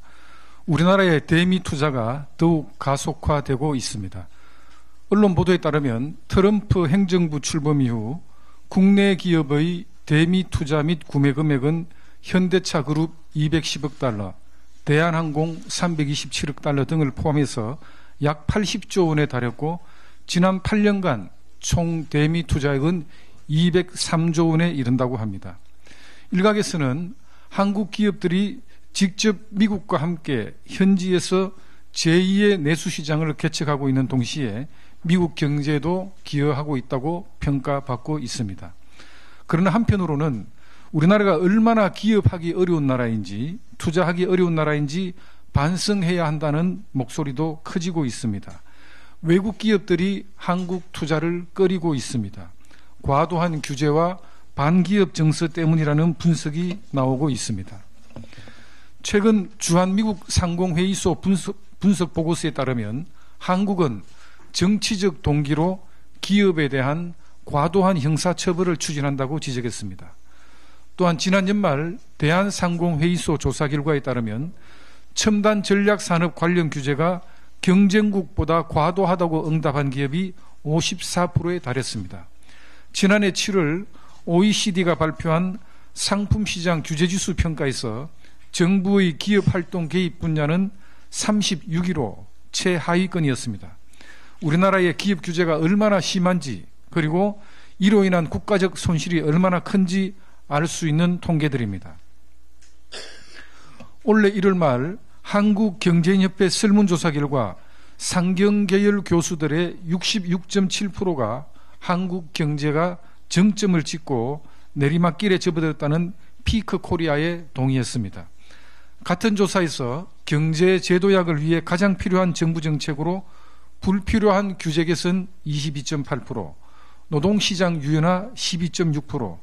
우리나라의 대미 투자가 더욱 가속화되고 있습니다. 언론 보도에 따르면 트럼프 행정부 출범 이후 국내 기업의 대미 투자 및 구매 금액은 현대차 그룹 210억 달러, 대한항공 327억 달러 등을 포함해서 약 80조 원에 달했고 지난 8년간 총 대미 투자액은 203조 원에 이른다고 합니다. 일각에서는 한국 기업들이 직접 미국과 함께 현지에서 제2의 내수시장을 개척하고 있는 동시에 미국 경제에도 기여하고 있다고 평가받고 있습니다. 그러나 한편으로는 우리나라가 얼마나 기업하기 어려운 나라인지, 투자하기 어려운 나라인지 반성해야 한다는 목소리도 커지고 있습니다. 외국 기업들이 한국 투자를 꺼리고 있습니다. 과도한 규제와 반기업 정서 때문이라는 분석이 나오고 있습니다. 최근 주한미국 상공회의소 분석 보고서에 따르면 한국은 정치적 동기로 기업에 대한 과도한 형사처벌을 추진한다고 지적했습니다. 또한 지난 연말 대한상공회의소 조사 결과에 따르면 첨단 전략산업 관련 규제가 경쟁국보다 과도하다고 응답한 기업이 54%에 달했습니다. 지난해 7월 OECD가 발표한 상품시장 규제지수 평가에서 정부의 기업활동 개입 분야는 36위로 최하위권이었습니다. 우리나라의 기업 규제가 얼마나 심한지, 그리고 이로 인한 국가적 손실이 얼마나 큰지 알 수 있는 통계들입니다. 올해 1월 말 한국경제인협회 설문조사 결과 상경계열 교수들의 66.7%가 한국 경제가 정점을 찍고 내리막길에 접어들었다는 피크 코리아에 동의했습니다. 같은 조사에서 경제 제도약을 위해 가장 필요한 정부 정책으로 불필요한 규제 개선 22.8%, 노동시장 유연화 12.6%,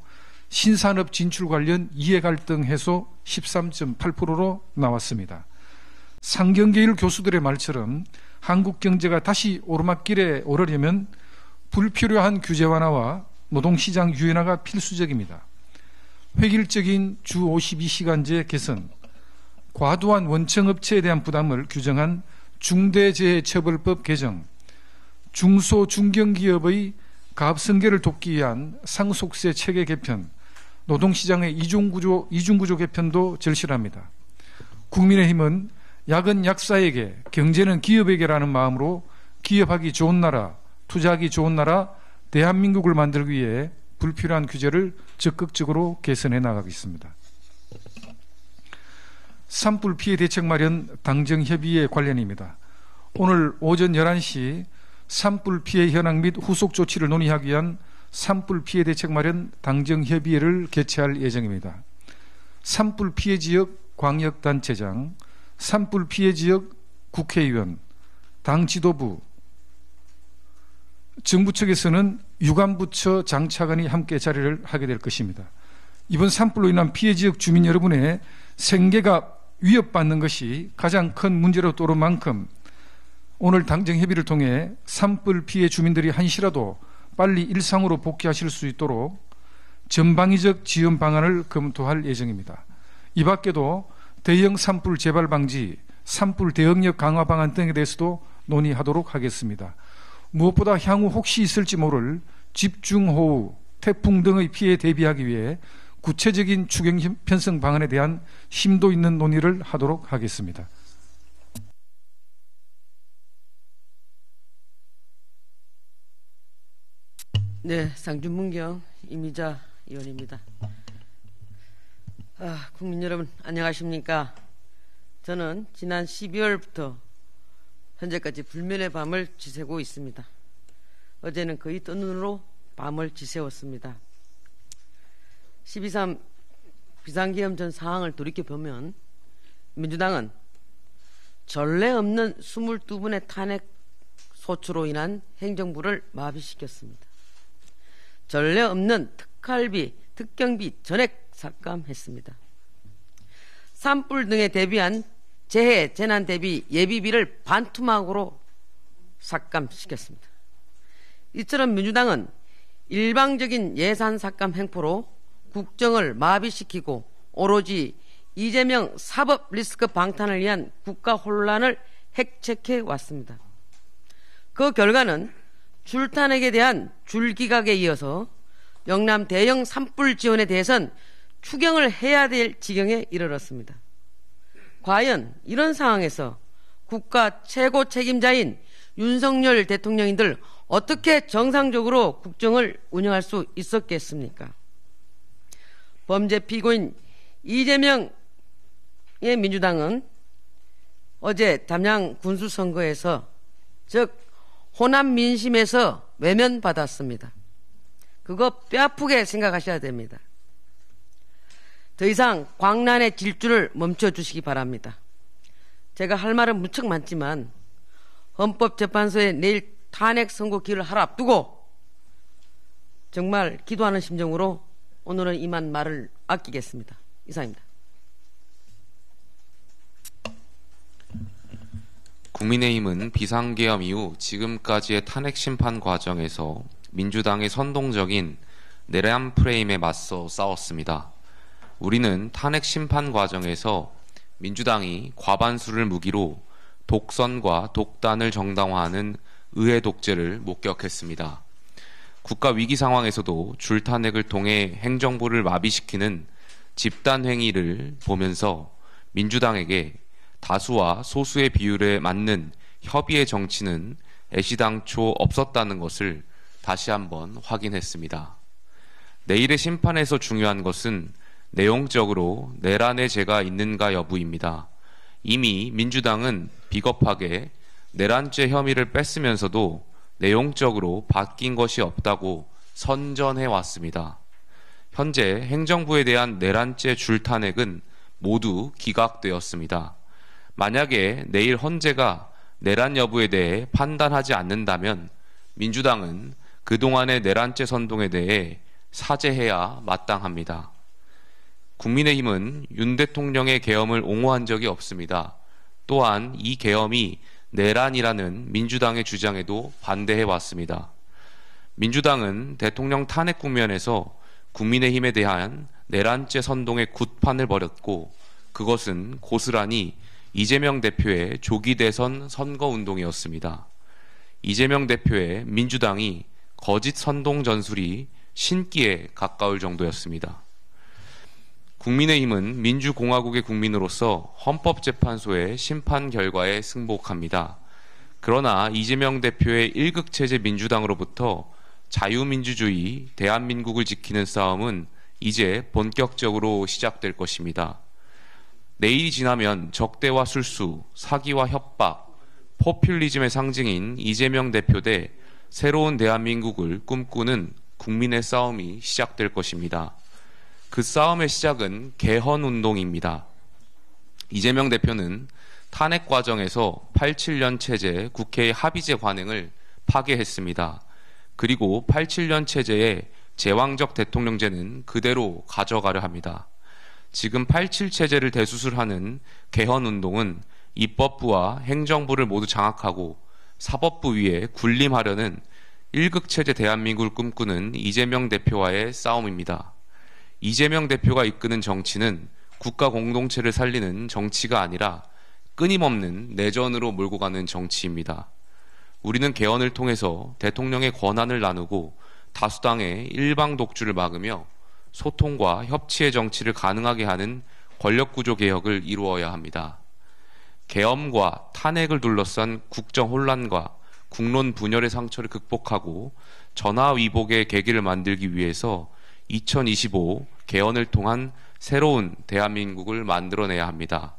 신산업 진출 관련 이해갈등 해소 13.8%로 나왔습니다. 상경계열 교수들의 말처럼 한국 경제가 다시 오르막길에 오르려면 불필요한 규제 완화와 노동시장 유연화가 필수적입니다. 획일적인 주 52시간제 개선, 과도한 원청업체에 대한 부담을 규정한 중대재해처벌법 개정, 중소 중견기업의 가압승계를 돕기 위한 상속세 체계 개편, 노동시장의 이중구조 개편도 절실합니다. 국민의힘은 약은 약사에게, 경제는 기업에게라는 마음으로 기업하기 좋은 나라, 투자하기 좋은 나라, 대한민국을 만들기 위해 불필요한 규제를 적극적으로 개선해 나가겠습니다. 산불 피해 대책 마련 당정협의회 관련입니다. 오늘 오전 11시 산불 피해 현황 및 후속 조치를 논의하기 위한 산불 피해 대책 마련 당정협의회를 개최할 예정입니다. 산불 피해 지역 광역단체장, 산불 피해 지역 국회의원, 당 지도부, 정부 측에서는 유관부처 장차관이 함께 자리를 하게 될 것입니다. 이번 산불로 인한 피해 지역 주민 여러분의 생계가 위협받는 것이 가장 큰 문제로 떠오른 만큼 오늘 당정협의를 통해 산불 피해 주민들이 한시라도 빨리 일상으로 복귀하실 수 있도록 전방위적 지원 방안을 검토할 예정입니다. 이 밖에도 대형 산불 재발 방지, 산불 대응력 강화 방안 등에 대해서도 논의하도록 하겠습니다. 무엇보다 향후 혹시 있을지 모를 집중호우, 태풍 등의 피해에 대비하기 위해 구체적인 추경 편성 방안에 대한 심도 있는 논의를 하도록 하겠습니다. 네, 상준문경 이미자 의원입니다. 국민 여러분 안녕하십니까? 저는 지난 12월부터 현재까지 불면의 밤을 지새고 있습니다. 어제는 거의 뜬 눈으로 밤을 지새웠습니다. 12.3 비상계엄 전 상황을 돌이켜보면 민주당은 전례 없는 22분의 탄핵 소추로 인한 행정부를 마비시켰습니다. 전례 없는 특활비, 특경비 전액 삭감했습니다. 산불 등에 대비한 재해, 재난 대비 예비비를 반토막으로 삭감시켰습니다. 이처럼 민주당은 일방적인 예산 삭감 행포로 국정을 마비시키고 오로지 이재명 사법 리스크 방탄을 위한 국가 혼란을 핵책해 왔습니다. 그 결과는 줄탄핵에 대한 줄기각에 이어서 영남 대형 산불 지원에 대해선 추경을 해야 될 지경에 이르렀습니다. 과연 이런 상황에서 국가 최고 책임자인 윤석열 대통령인들 어떻게 정상적으로 국정을 운영할 수 있었겠습니까? 범죄 피고인 이재명의 민주당은 어제 담양 군수선거에서 즉 호남 민심에서 외면받았습니다. 그거 뼈아프게 생각하셔야 됩니다. 더 이상 광란의 질주를 멈춰주시기 바랍니다. 제가 할 말은 무척 많지만 헌법재판소에 내일 탄핵 선고 기일을 하루 앞두고 정말 기도하는 심정으로 오늘은 이만 말을 아끼겠습니다. 이상입니다. 국민의힘은 비상계엄 이후 지금까지의 탄핵 심판 과정에서 민주당의 선동적인 내란 프레임에 맞서 싸웠습니다. 우리는 탄핵 심판 과정에서 민주당이 과반수를 무기로 독선과 독단을 정당화하는 의회 독재를 목격했습니다. 국가 위기 상황에서도 줄탄핵을 통해 행정부를 마비시키는 집단 행위를 보면서 민주당에게 다수와 소수의 비율에 맞는 협의의 정치는 애시당초 없었다는 것을 다시 한번 확인했습니다. 내일의 심판에서 중요한 것은 내용적으로 내란의 죄가 있는가 여부입니다. 이미 민주당은 비겁하게 내란죄 혐의를 뺐으면서도 내용적으로 바뀐 것이 없다고 선전해 왔습니다. 현재 행정부에 대한 내란죄 줄탄핵은 모두 기각되었습니다. 만약에 내일 헌재가 내란 여부에 대해 판단하지 않는다면 민주당은 그동안의 내란죄 선동에 대해 사죄해야 마땅합니다. 국민의힘은 윤 대통령의 계엄을 옹호한 적이 없습니다. 또한 이 계엄이 내란이라는 민주당의 주장에도 반대해 왔습니다. 민주당은 대통령 탄핵 국면에서 국민의힘에 대한 내란죄 선동의 굿판을 벌였고 그것은 고스란히 이재명 대표의 조기 대선 선거운동이었습니다. 이재명 대표의 민주당이 거짓 선동 전술이 신기에 가까울 정도였습니다. 국민의힘은 민주공화국의 국민으로서 헌법재판소의 심판 결과에 승복합니다. 그러나 이재명 대표의 일극체제 민주당으로부터 자유민주주의 대한민국을 지키는 싸움은 이제 본격적으로 시작될 것입니다. 내일이 지나면 적대와 술수, 사기와 협박, 포퓰리즘의 상징인 이재명 대표 대 새로운 대한민국을 꿈꾸는 국민의 싸움이 시작될 것입니다. 그 싸움의 시작은 개헌운동입니다. 이재명 대표는 탄핵 과정에서 87년 체제 국회의 합의제 관행을 파괴했습니다. 그리고 87년 체제의 제왕적 대통령제는 그대로 가져가려 합니다. 지금 87 체제를 대수술하는 개헌운동은 입법부와 행정부를 모두 장악하고 사법부 위에 군림하려는 일극체제 대한민국을 꿈꾸는 이재명 대표와의 싸움입니다. 이재명 대표가 이끄는 정치는 국가 공동체를 살리는 정치가 아니라 끊임없는 내전으로 몰고 가는 정치입니다. 우리는 개헌을 통해서 대통령의 권한을 나누고 다수당의 일방 독주를 막으며 소통과 협치의 정치를 가능하게 하는 권력구조 개혁을 이루어야 합니다. 계엄과 탄핵을 둘러싼 국정 혼란과 국론 분열의 상처를 극복하고 전화위복의 계기를 만들기 위해서 2025 개헌을 통한 새로운 대한민국을 만들어내야 합니다.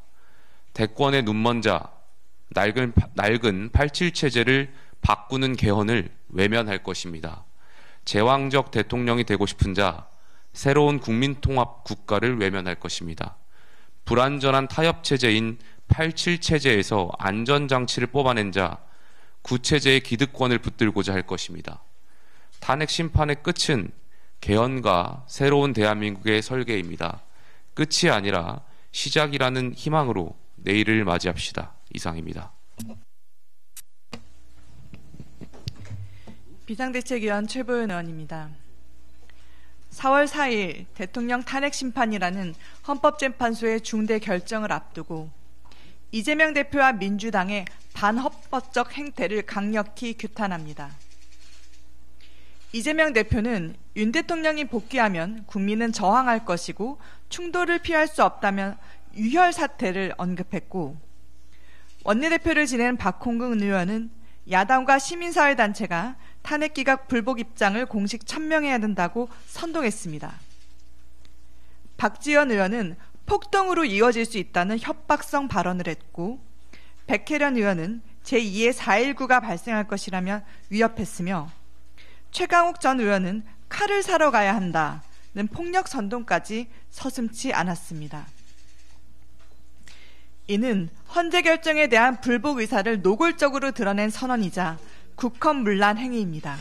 대권의 눈먼 자, 낡은 87 체제를 바꾸는 개헌을 외면할 것입니다. 제왕적 대통령이 되고 싶은 자, 새로운 국민통합 국가를 외면할 것입니다. 불완전한 타협 체제인 87 체제에서 안전장치를 뽑아낸 자, 구체제의 기득권을 붙들고자 할 것입니다. 탄핵 심판의 끝은 개헌과 새로운 대한민국의 설계입니다. 끝이 아니라 시작이라는 희망으로 내일을 맞이합시다. 이상입니다. 비상대책위원 최보연 의원입니다. 4월 4일 대통령 탄핵 심판이라는 헌법재판소의 중대 결정을 앞두고 이재명 대표와 민주당의 반헌법적 행태를 강력히 규탄합니다. 이재명 대표는 윤 대통령이 복귀하면 국민은 저항할 것이고 충돌을 피할 수 없다면 유혈 사태를 언급했고, 원내대표를 지낸 박홍근 의원은 야당과 시민사회단체가 탄핵 기각 불복 입장을 공식 천명해야 된다고 선동했습니다. 박지원 의원은 폭동으로 이어질 수 있다는 협박성 발언을 했고, 백혜련 의원은 제2의 4.19가 발생할 것이라며 위협했으며, 최강욱 전 의원은 칼을 사러 가야 한다는 폭력 선동까지 서슴지 않았습니다. 이는 헌재 결정에 대한 불복 의사를 노골적으로 드러낸 선언이자 국헌문란 행위입니다.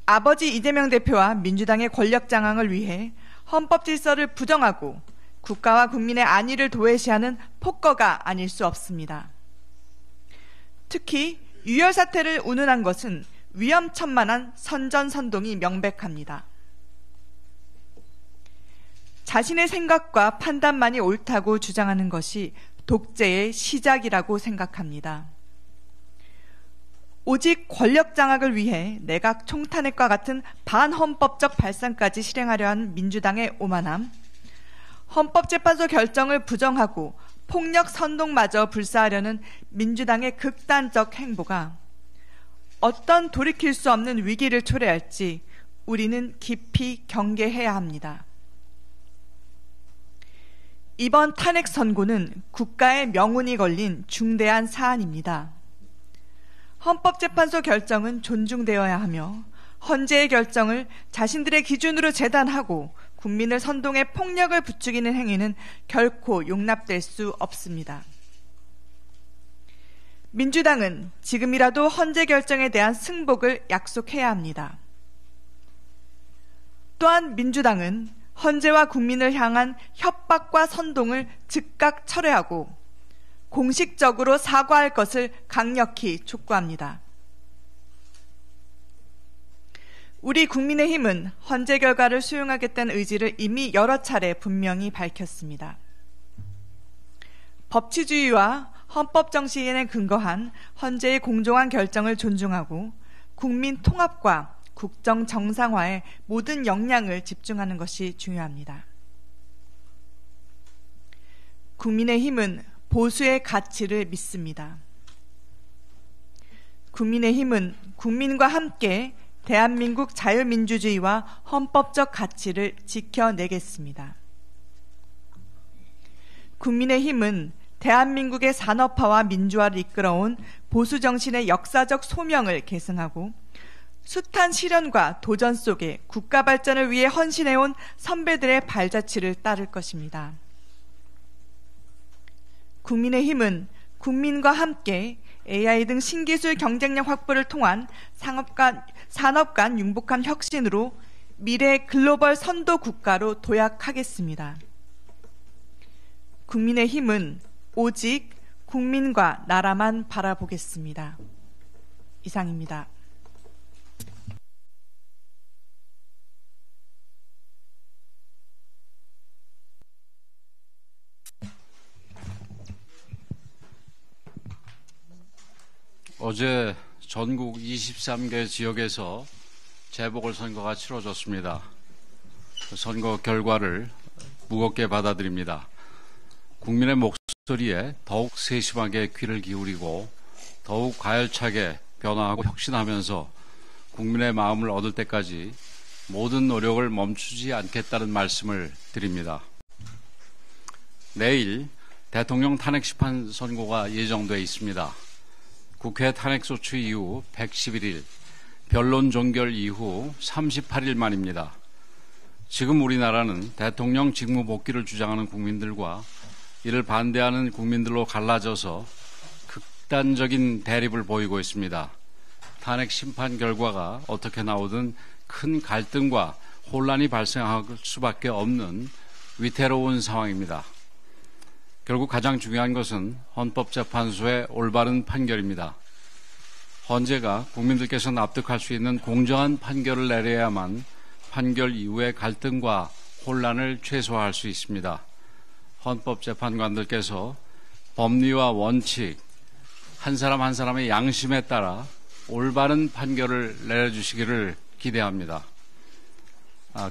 아버지 이재명 대표와 민주당의 권력 장악을 위해 헌법 질서를 부정하고 국가와 국민의 안위를 도외시하는 폭거가 아닐 수 없습니다. 특히 유혈 사태를 운운한 것은 위험천만한 선전선동이 명백합니다. 자신의 생각과 판단만이 옳다고 주장하는 것이 독재의 시작이라고 생각합니다. 오직 권력 장악을 위해 내각 총탄핵과 같은 반헌법적 발상까지 실행하려 한 민주당의 오만함, 헌법재판소 결정을 부정하고 폭력 선동마저 불사하려는 민주당의 극단적 행보가 어떤 돌이킬 수 없는 위기를 초래할지 우리는 깊이 경계해야 합니다. 이번 탄핵 선고는 국가의 명운이 걸린 중대한 사안입니다. 헌법재판소 결정은 존중되어야 하며 헌재의 결정을 자신들의 기준으로 재단하고 국민을 선동해 폭력을 부추기는 행위는 결코 용납될 수 없습니다. 민주당은 지금이라도 헌재 결정에 대한 승복을 약속해야 합니다. 또한 민주당은 헌재와 국민을 향한 협박과 선동을 즉각 철회하고 공식적으로 사과할 것을 강력히 촉구합니다. 우리 국민의힘은 헌재 결과를 수용하겠다는 의지를 이미 여러 차례 분명히 밝혔습니다. 법치주의와 헌법 정신에 근거한 헌재의 공정한 결정을 존중하고 국민 통합과 국정 정상화에 모든 역량을 집중하는 것이 중요합니다. 국민의힘은 보수의 가치를 믿습니다. 국민의힘은 국민과 함께 대한민국 자유민주주의와 헌법적 가치를 지켜내겠습니다. 국민의힘은 대한민국의 산업화와 민주화를 이끌어온 보수정신의 역사적 소명을 계승하고 숱한 시련과 도전 속에 국가 발전을 위해 헌신해온 선배들의 발자취를 따를 것입니다. 국민의힘은 국민과 함께 AI 등 신기술 경쟁력 확보를 통한 산업 간 융복한 혁신으로 미래 글로벌 선도 국가로 도약하겠습니다. 국민의힘은 오직 국민과 나라만 바라보겠습니다. 이상입니다. 어제 전국 23개 지역에서 재보궐선거가 치러졌습니다. 선거 결과를 무겁게 받아들입니다. 국민의 목소리에 더욱 세심하게 귀를 기울이고 더욱 가열차게 변화하고 혁신하면서 국민의 마음을 얻을 때까지 모든 노력을 멈추지 않겠다는 말씀을 드립니다. 내일 대통령 탄핵 심판 선고가 예정돼 있습니다. 국회 탄핵소추 이후 111일, 변론 종결 이후 38일 만입니다. 지금 우리나라는 대통령 직무 복귀를 주장하는 국민들과 이를 반대하는 국민들로 갈라져서 극단적인 대립을 보이고 있습니다. 탄핵 심판 결과가 어떻게 나오든 큰 갈등과 혼란이 발생할 수밖에 없는 위태로운 상황입니다. 결국 가장 중요한 것은 헌법재판소의 올바른 판결입니다. 헌재가 국민들께서 납득할 수 있는 공정한 판결을 내려야만 판결 이후의 갈등과 혼란을 최소화할 수 있습니다. 헌법재판관들께서 법리와 원칙, 한 사람 한 사람의 양심에 따라 올바른 판결을 내려주시기를 기대합니다.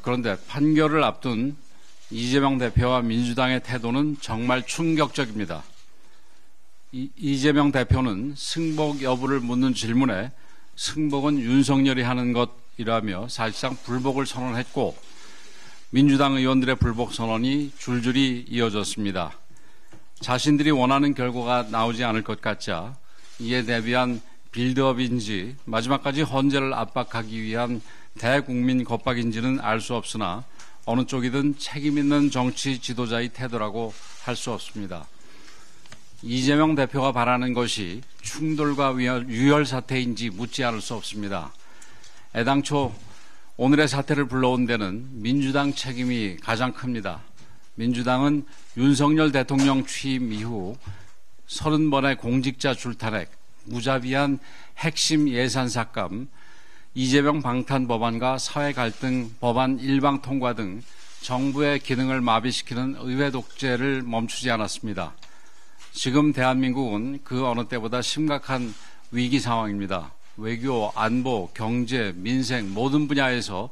그런데 판결을 앞둔 이재명 대표와 민주당의 태도는 정말 충격적입니다. 이재명 대표는 승복 여부를 묻는 질문에 승복은 윤석열이 하는 것이라며 사실상 불복을 선언했고 민주당 의원들의 불복 선언이 줄줄이 이어졌습니다. 자신들이 원하는 결과가 나오지 않을 것 같자 이에 대비한 빌드업인지 마지막까지 헌재를 압박하기 위한 대국민 겁박인지는 알 수 없으나 어느 쪽이든 책임 있는 정치 지도자의 태도라고 할 수 없습니다. 이재명 대표가 바라는 것이 충돌과 유혈 사태인지 묻지 않을 수 없습니다. 애당초 오늘의 사태를 불러온 데는 민주당 책임이 가장 큽니다. 민주당은 윤석열 대통령 취임 이후 30번의 공직자 줄탄핵, 무자비한 핵심 예산 삭감, 이재명 방탄 법안과 사회 갈등 법안 일방 통과 등 정부의 기능을 마비시키는 의회 독재를 멈추지 않았습니다. 지금 대한민국은 그 어느 때보다 심각한 위기 상황입니다. 외교, 안보, 경제, 민생 모든 분야에서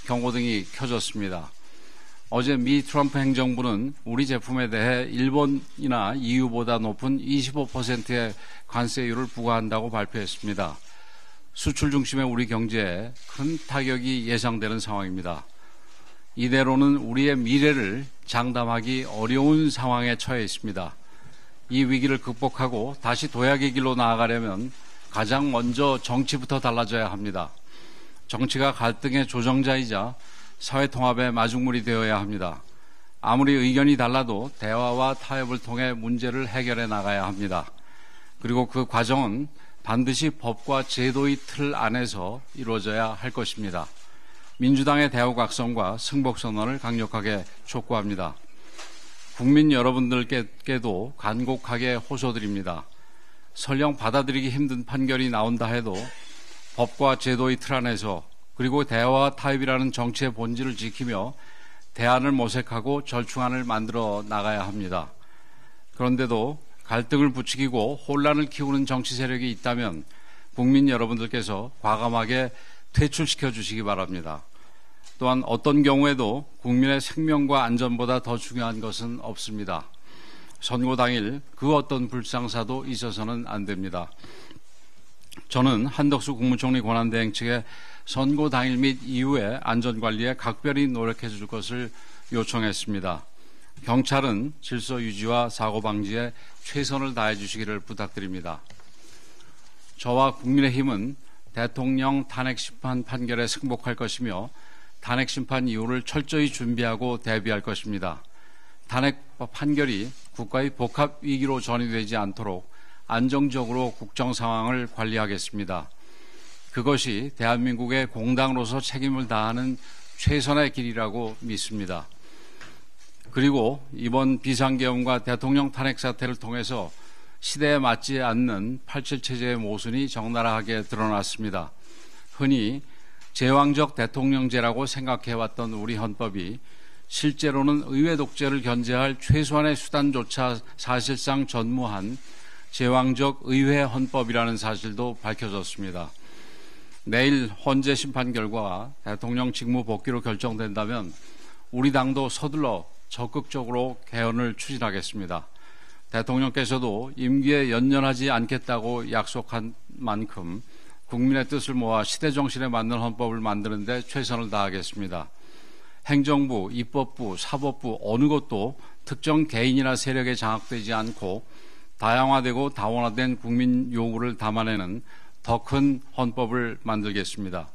경고등이 켜졌습니다. 어제 미 트럼프 행정부는 우리 제품에 대해 일본이나 EU보다 높은 25%의 관세율을 부과한다고 발표했습니다. 수출 중심의 우리 경제에 큰 타격이 예상되는 상황입니다. 이대로는 우리의 미래를 장담하기 어려운 상황에 처해 있습니다. 이 위기를 극복하고 다시 도약의 길로 나아가려면 가장 먼저 정치부터 달라져야 합니다. 정치가 갈등의 조정자이자 사회통합의 마중물이 되어야 합니다. 아무리 의견이 달라도 대화와 타협을 통해 문제를 해결해 나가야 합니다. 그리고 그 과정은 반드시 법과 제도의 틀 안에서 이루어져야 할 것입니다. 민주당의 대우각성과 승복선언을 강력하게 촉구합니다. 국민 여러분들께도 간곡하게 호소드립니다. 설령 받아들이기 힘든 판결이 나온다 해도 법과 제도의 틀 안에서 그리고 대화와 타협이라는 정치의 본질을 지키며 대안을 모색하고 절충안을 만들어 나가야 합니다. 그런데도 갈등을 부추기고 혼란을 키우는 정치 세력이 있다면 국민 여러분들께서 과감하게 퇴출시켜 주시기 바랍니다. 또한 어떤 경우에도 국민의 생명과 안전보다 더 중요한 것은 없습니다. 선거 당일 그 어떤 불상사도 있어서는 안 됩니다. 저는 한덕수 국무총리 권한대행 측에 선거 당일 및 이후에 안전관리에 각별히 노력해 줄 것을 요청했습니다. 경찰은 질서 유지와 사고 방지에 최선을 다해 주시기를 부탁드립니다. 저와 국민의힘은 대통령 탄핵 심판 판결에 승복할 것이며 탄핵 심판 이후를 철저히 준비하고 대비할 것입니다. 탄핵 판결이 국가의 복합 위기로 전이되지 않도록 안정적으로 국정 상황을 관리하겠습니다. 그것이 대한민국의 공당으로서 책임을 다하는 최선의 길이라고 믿습니다. 그리고 이번 비상계엄과 대통령 탄핵 사태를 통해서 시대에 맞지 않는 87 체제의 모순이 적나라하게 드러났습니다. 흔히 제왕적 대통령제라고 생각해왔던 우리 헌법이 실제로는 의회 독재를 견제할 최소한의 수단조차 사실상 전무한 제왕적 의회 헌법이라는 사실도 밝혀졌습니다. 내일 헌재 심판 결과가 대통령 직무 복귀로 결정된다면 우리 당도 서둘러 적극적으로 개헌을 추진하겠습니다. 대통령께서도 임기에 연연하지 않겠다고 약속한 만큼 국민의 뜻을 모아 시대 정신에 맞는 헌법을 만드는 데 최선을 다하겠습니다. 행정부, 입법부, 사법부 어느 것도 특정 개인이나 세력에 장악되지 않고 다양화되고 다원화된 국민 요구를 담아내는 더 큰 헌법을 만들겠습니다.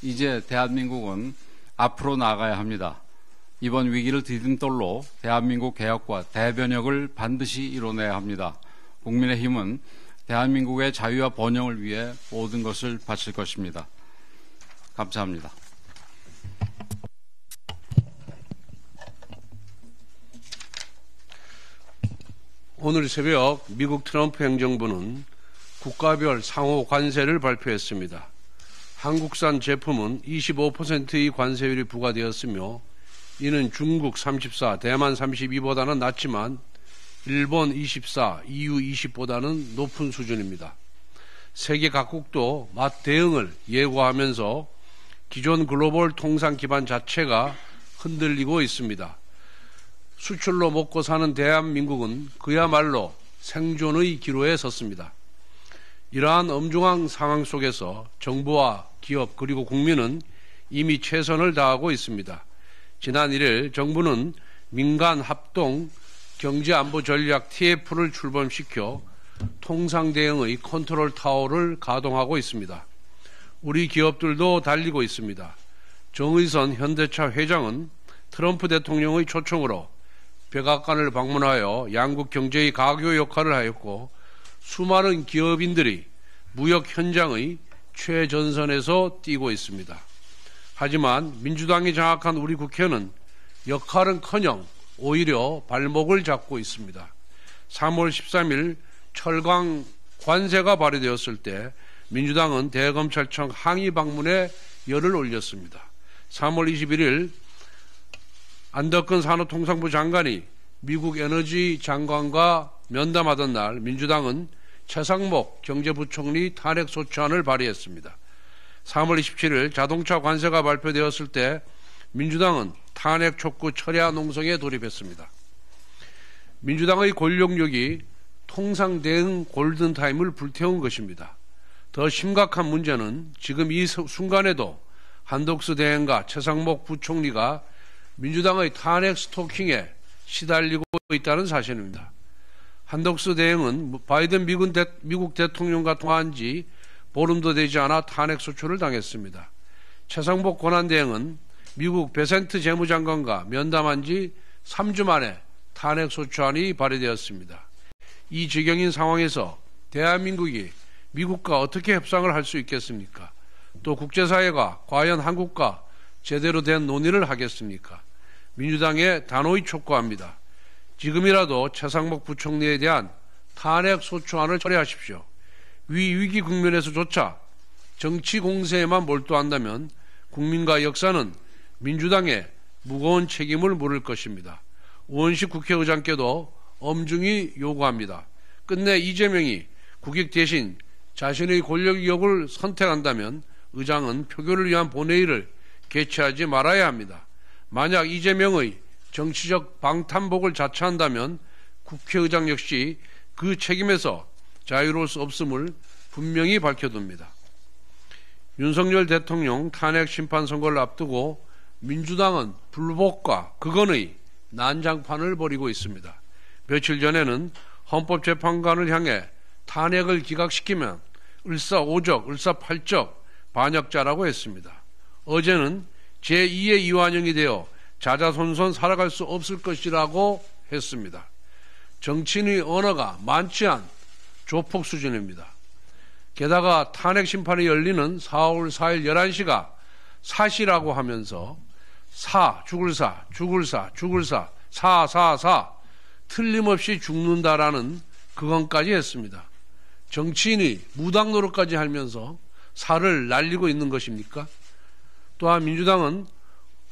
이제 대한민국은 앞으로 나아가야 합니다. 이번 위기를 디딤돌로 대한민국 개혁과 대변혁을 반드시 이뤄내야 합니다. 국민의힘은 대한민국의 자유와 번영을 위해 모든 것을 바칠 것입니다. 감사합니다. 오늘 새벽 미국 트럼프 행정부는 국가별 상호 관세를 발표했습니다. 한국산 제품은 25%의 관세율이 부과되었으며 이는 중국 34, 대만 32보다는 낮지만 일본 24, EU 20보다는 높은 수준입니다. 세계 각국도 맛 대응을 예고하면서 기존 글로벌 통상 기반 자체가 흔들리고 있습니다. 수출로 먹고 사는 대한민국은 그야말로 생존의 기로에 섰습니다. 이러한 엄중한 상황 속에서 정부와 기업 그리고 국민은 이미 최선을 다하고 있습니다. 지난 1일 정부는 민간 합동 경제안보 전략 TF를 출범시켜 통상 대응의 컨트롤 타워를 가동하고 있습니다. 우리 기업들도 달리고 있습니다. 정의선 현대차 회장은 트럼프 대통령의 초청으로 백악관을 방문하여 양국 경제의 가교 역할을 하였고 수많은 기업인들이 무역 현장의 최전선에서 뛰고 있습니다. 하지만 민주당이 장악한 우리 국회는 역할은커녕 오히려 발목을 잡고 있습니다. 3월 13일 철강 관세가 발의되었을 때 민주당은 대검찰청 항의 방문에 열을 올렸습니다. 3월 21일 안덕근 산업통상부 장관이 미국 에너지 장관과 면담하던 날 민주당은 최상목 경제부총리 탄핵소추안을 발의했습니다. 3월 27일 자동차 관세가 발표되었을 때 민주당은 탄핵 촉구 철야 농성에 돌입했습니다. 민주당의 권력력이 통상 대응 골든타임을 불태운 것입니다. 더 심각한 문제는 지금 이 순간에도 한덕수 대행과 최상목 부총리가 민주당의 탄핵 스토킹에 시달리고 있다는 사실입니다. 한덕수 대행은 바이든 미국 대통령과 통화한 지 보름도 되지 않아 탄핵 소추를 당했습니다. 최상목 권한대행은 미국 베센트 재무장관과 면담한 지 3주 만에 탄핵 소추안이 발의되었습니다. 이 지경인 상황에서 대한민국이 미국과 어떻게 협상을 할 수 있겠습니까? 또 국제사회가 과연 한국과 제대로 된 논의를 하겠습니까? 민주당에 단호히 촉구합니다. 지금이라도 최상목 부총리에 대한 탄핵 소추안을 철회하십시오. 위기 국면에서조차 정치 공세에만 몰두한다면 국민과 역사는 민주당에 무거운 책임을 물을 것입니다. 우원식 국회의장께도 엄중히 요구합니다. 끝내 이재명이 국익 대신 자신의 권력력을 선택한다면 의장은 표결을 위한 본회의를 개최하지 말아야 합니다. 만약 이재명의 정치적 방탄복을 자처한다면 국회의장 역시 그 책임에서 자유로울 수 없음을 분명히 밝혀둡니다. 윤석열 대통령 탄핵 심판 선거를 앞두고 민주당은 불복과 극언의 난장판을 벌이고 있습니다. 며칠 전에는 헌법재판관을 향해 탄핵을 기각시키면 을사오적, 을사팔적 반역자라고 했습니다. 어제는 제2의 이완영이 되어 자자손손 살아갈 수 없을 것이라고 했습니다. 정치인의 언어가 많지 않은 조폭 수준입니다. 게다가 탄핵 심판이 열리는 4월 4일 11시가 사시라고 하면서 죽을 사, 사, 틀림없이 죽는다라는 그건까지 했습니다. 정치인이 무당 노릇까지 하면서 사를 날리고 있는 것입니까? 또한 민주당은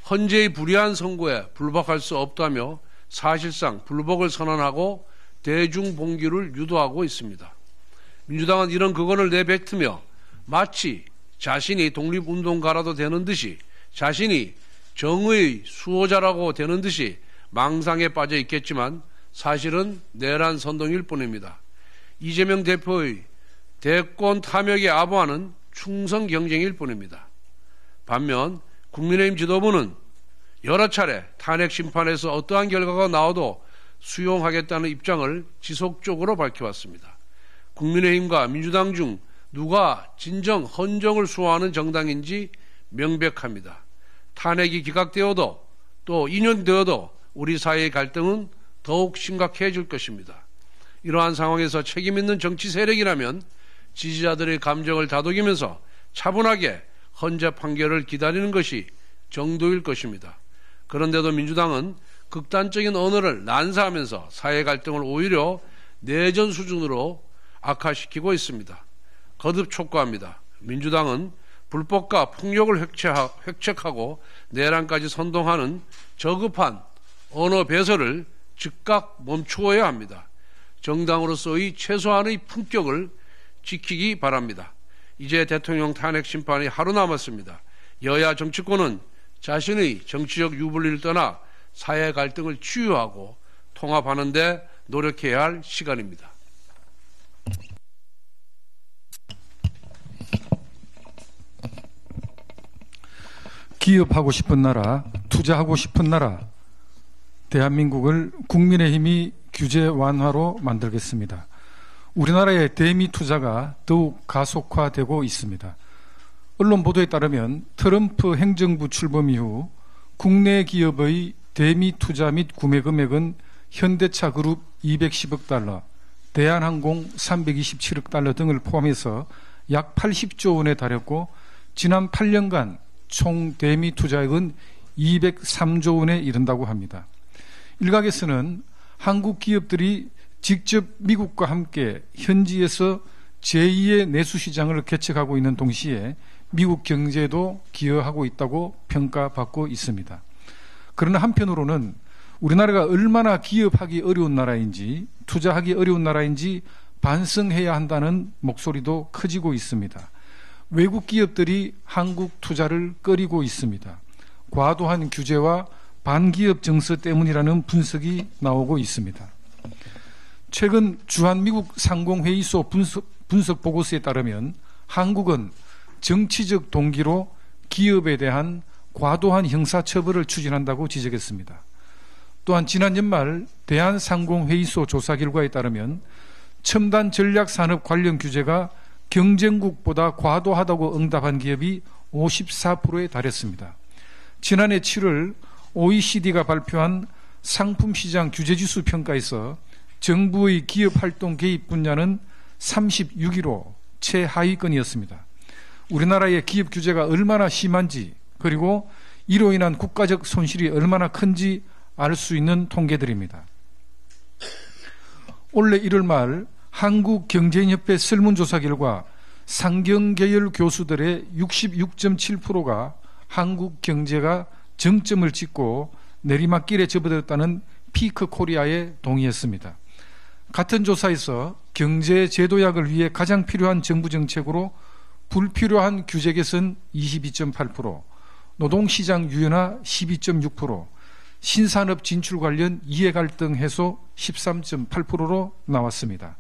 헌재의 불의한 선고에 불복할 수 없다며 사실상 불복을 선언하고 대중봉기를 유도하고 있습니다. 민주당은 이런 그건을 내뱉으며 마치 자신이 독립운동가라도 되는 듯이, 자신이 정의의 수호자라고 되는 듯이 망상에 빠져 있겠지만 사실은 내란 선동일 뿐입니다. 이재명 대표의 대권 탐욕에 아부하는 충성 경쟁일 뿐입니다. 반면 국민의힘 지도부는 여러 차례 탄핵 심판에서 어떠한 결과가 나와도 수용하겠다는 입장을 지속적으로 밝혀왔습니다. 국민의힘과 민주당 중 누가 진정 헌정을 수호하는 정당인지 명백합니다. 탄핵이 기각되어도 또 인용되어도 우리 사회의 갈등은 더욱 심각해질 것입니다. 이러한 상황에서 책임있는 정치 세력이라면 지지자들의 감정을 다독이면서 차분하게 헌재 판결을 기다리는 것이 정도일 것입니다. 그런데도 민주당은 극단적인 언어를 난사하면서 사회 갈등을 오히려 내전 수준으로 악화시키고 있습니다. 거듭 촉구합니다. 민주당은 불법과 폭력을 획책하고 내란까지 선동하는 저급한 언어 배설을 즉각 멈추어야 합니다. 정당으로서의 최소한의 품격을 지키기 바랍니다. 이제 대통령 탄핵 심판이 하루 남았습니다. 여야 정치권은 자신의 정치적 유불리를 떠나 사회 갈등을 치유하고 통합하는 데 노력해야 할 시간입니다. 기업하고 싶은 나라, 투자하고 싶은 나라, 대한민국을 국민의힘이 규제 완화로 만들겠습니다. 우리나라의 대미 투자가 더욱 가속화되고 있습니다. 언론 보도에 따르면 트럼프 행정부 출범 이후 국내 기업의 대미 투자 및 구매 금액은 현대차 그룹 210억 달러, 대한항공 327억 달러 등을 포함해서 약 80조 원에 달했고 지난 8년간 총 대미 투자액은 203조 원에 이른다고 합니다. 일각에서는 한국 기업들이 직접 미국과 함께 현지에서 제2의 내수시장을 개척하고 있는 동시에 미국 경제에도 기여하고 있다고 평가받고 있습니다. 그러나 한편으로는 우리나라가 얼마나 기업하기 어려운 나라인지 투자하기 어려운 나라인지 반성해야 한다는 목소리도 커지고 있습니다. 외국 기업들이 한국 투자를 꺼리고 있습니다. 과도한 규제와 반기업 정서 때문이라는 분석이 나오고 있습니다. 최근 주한미국 상공회의소 분석 보고서에 따르면 한국은 정치적 동기로 기업에 대한 과도한 형사처벌을 추진한다고 지적했습니다. 또한 지난 연말 대한상공회의소 조사 결과에 따르면 첨단 전략산업 관련 규제가 경쟁국보다 과도하다고 응답한 기업이 54%에 달했습니다. 지난해 7월 OECD가 발표한 상품시장 규제지수 평가에서 정부의 기업활동 개입 분야는 36위로 최하위권이었습니다. 우리나라의 기업 규제가 얼마나 심한지 그리고 이로 인한 국가적 손실이 얼마나 큰지 알 수 있는 통계들입니다. 올해 1월 말 한국경제인협회 설문조사 결과 상경계열 교수들의 66.7%가 한국 경제가 정점을 찍고 내리막길에 접어들었다는 피크 코리아에 동의했습니다. 같은 조사에서 경제 제도약을 위해 가장 필요한 정부 정책으로 불필요한 규제 개선 22.8%, 노동시장 유연화 12.6%, 신산업 진출 관련 이해갈등 해소 13.8%로 나왔습니다.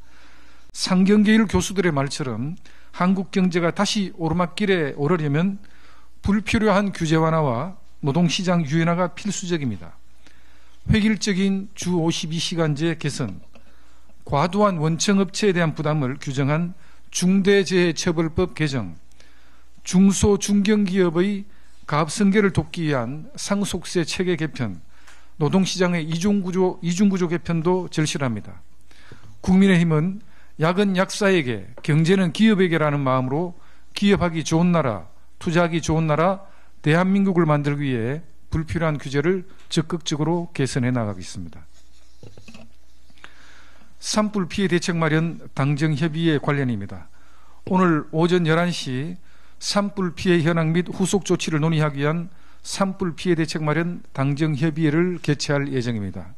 상경계열 교수들의 말처럼 한국 경제가 다시 오르막길에 오르려면 불필요한 규제 완화와 노동시장 유연화가 필수적입니다. 획일적인 주 52시간제 개선, 과도한 원청업체에 대한 부담을 규정한 중대재해처벌법 개정, 중소중견기업의 가압성계를 돕기 위한 상속세 체계 개편, 노동시장의 이중구조 개편도 절실합니다. 국민의힘은 약은 약사에게, 경제는 기업에게라는 마음으로 기업하기 좋은 나라, 투자하기 좋은 나라, 대한민국을 만들기 위해 불필요한 규제를 적극적으로 개선해 나가겠습니다. 산불 피해 대책 마련 당정협의회 관련입니다. 오늘 오전 11시 산불 피해 현황 및 후속 조치를 논의하기 위한 산불 피해 대책 마련 당정협의회를 개최할 예정입니다.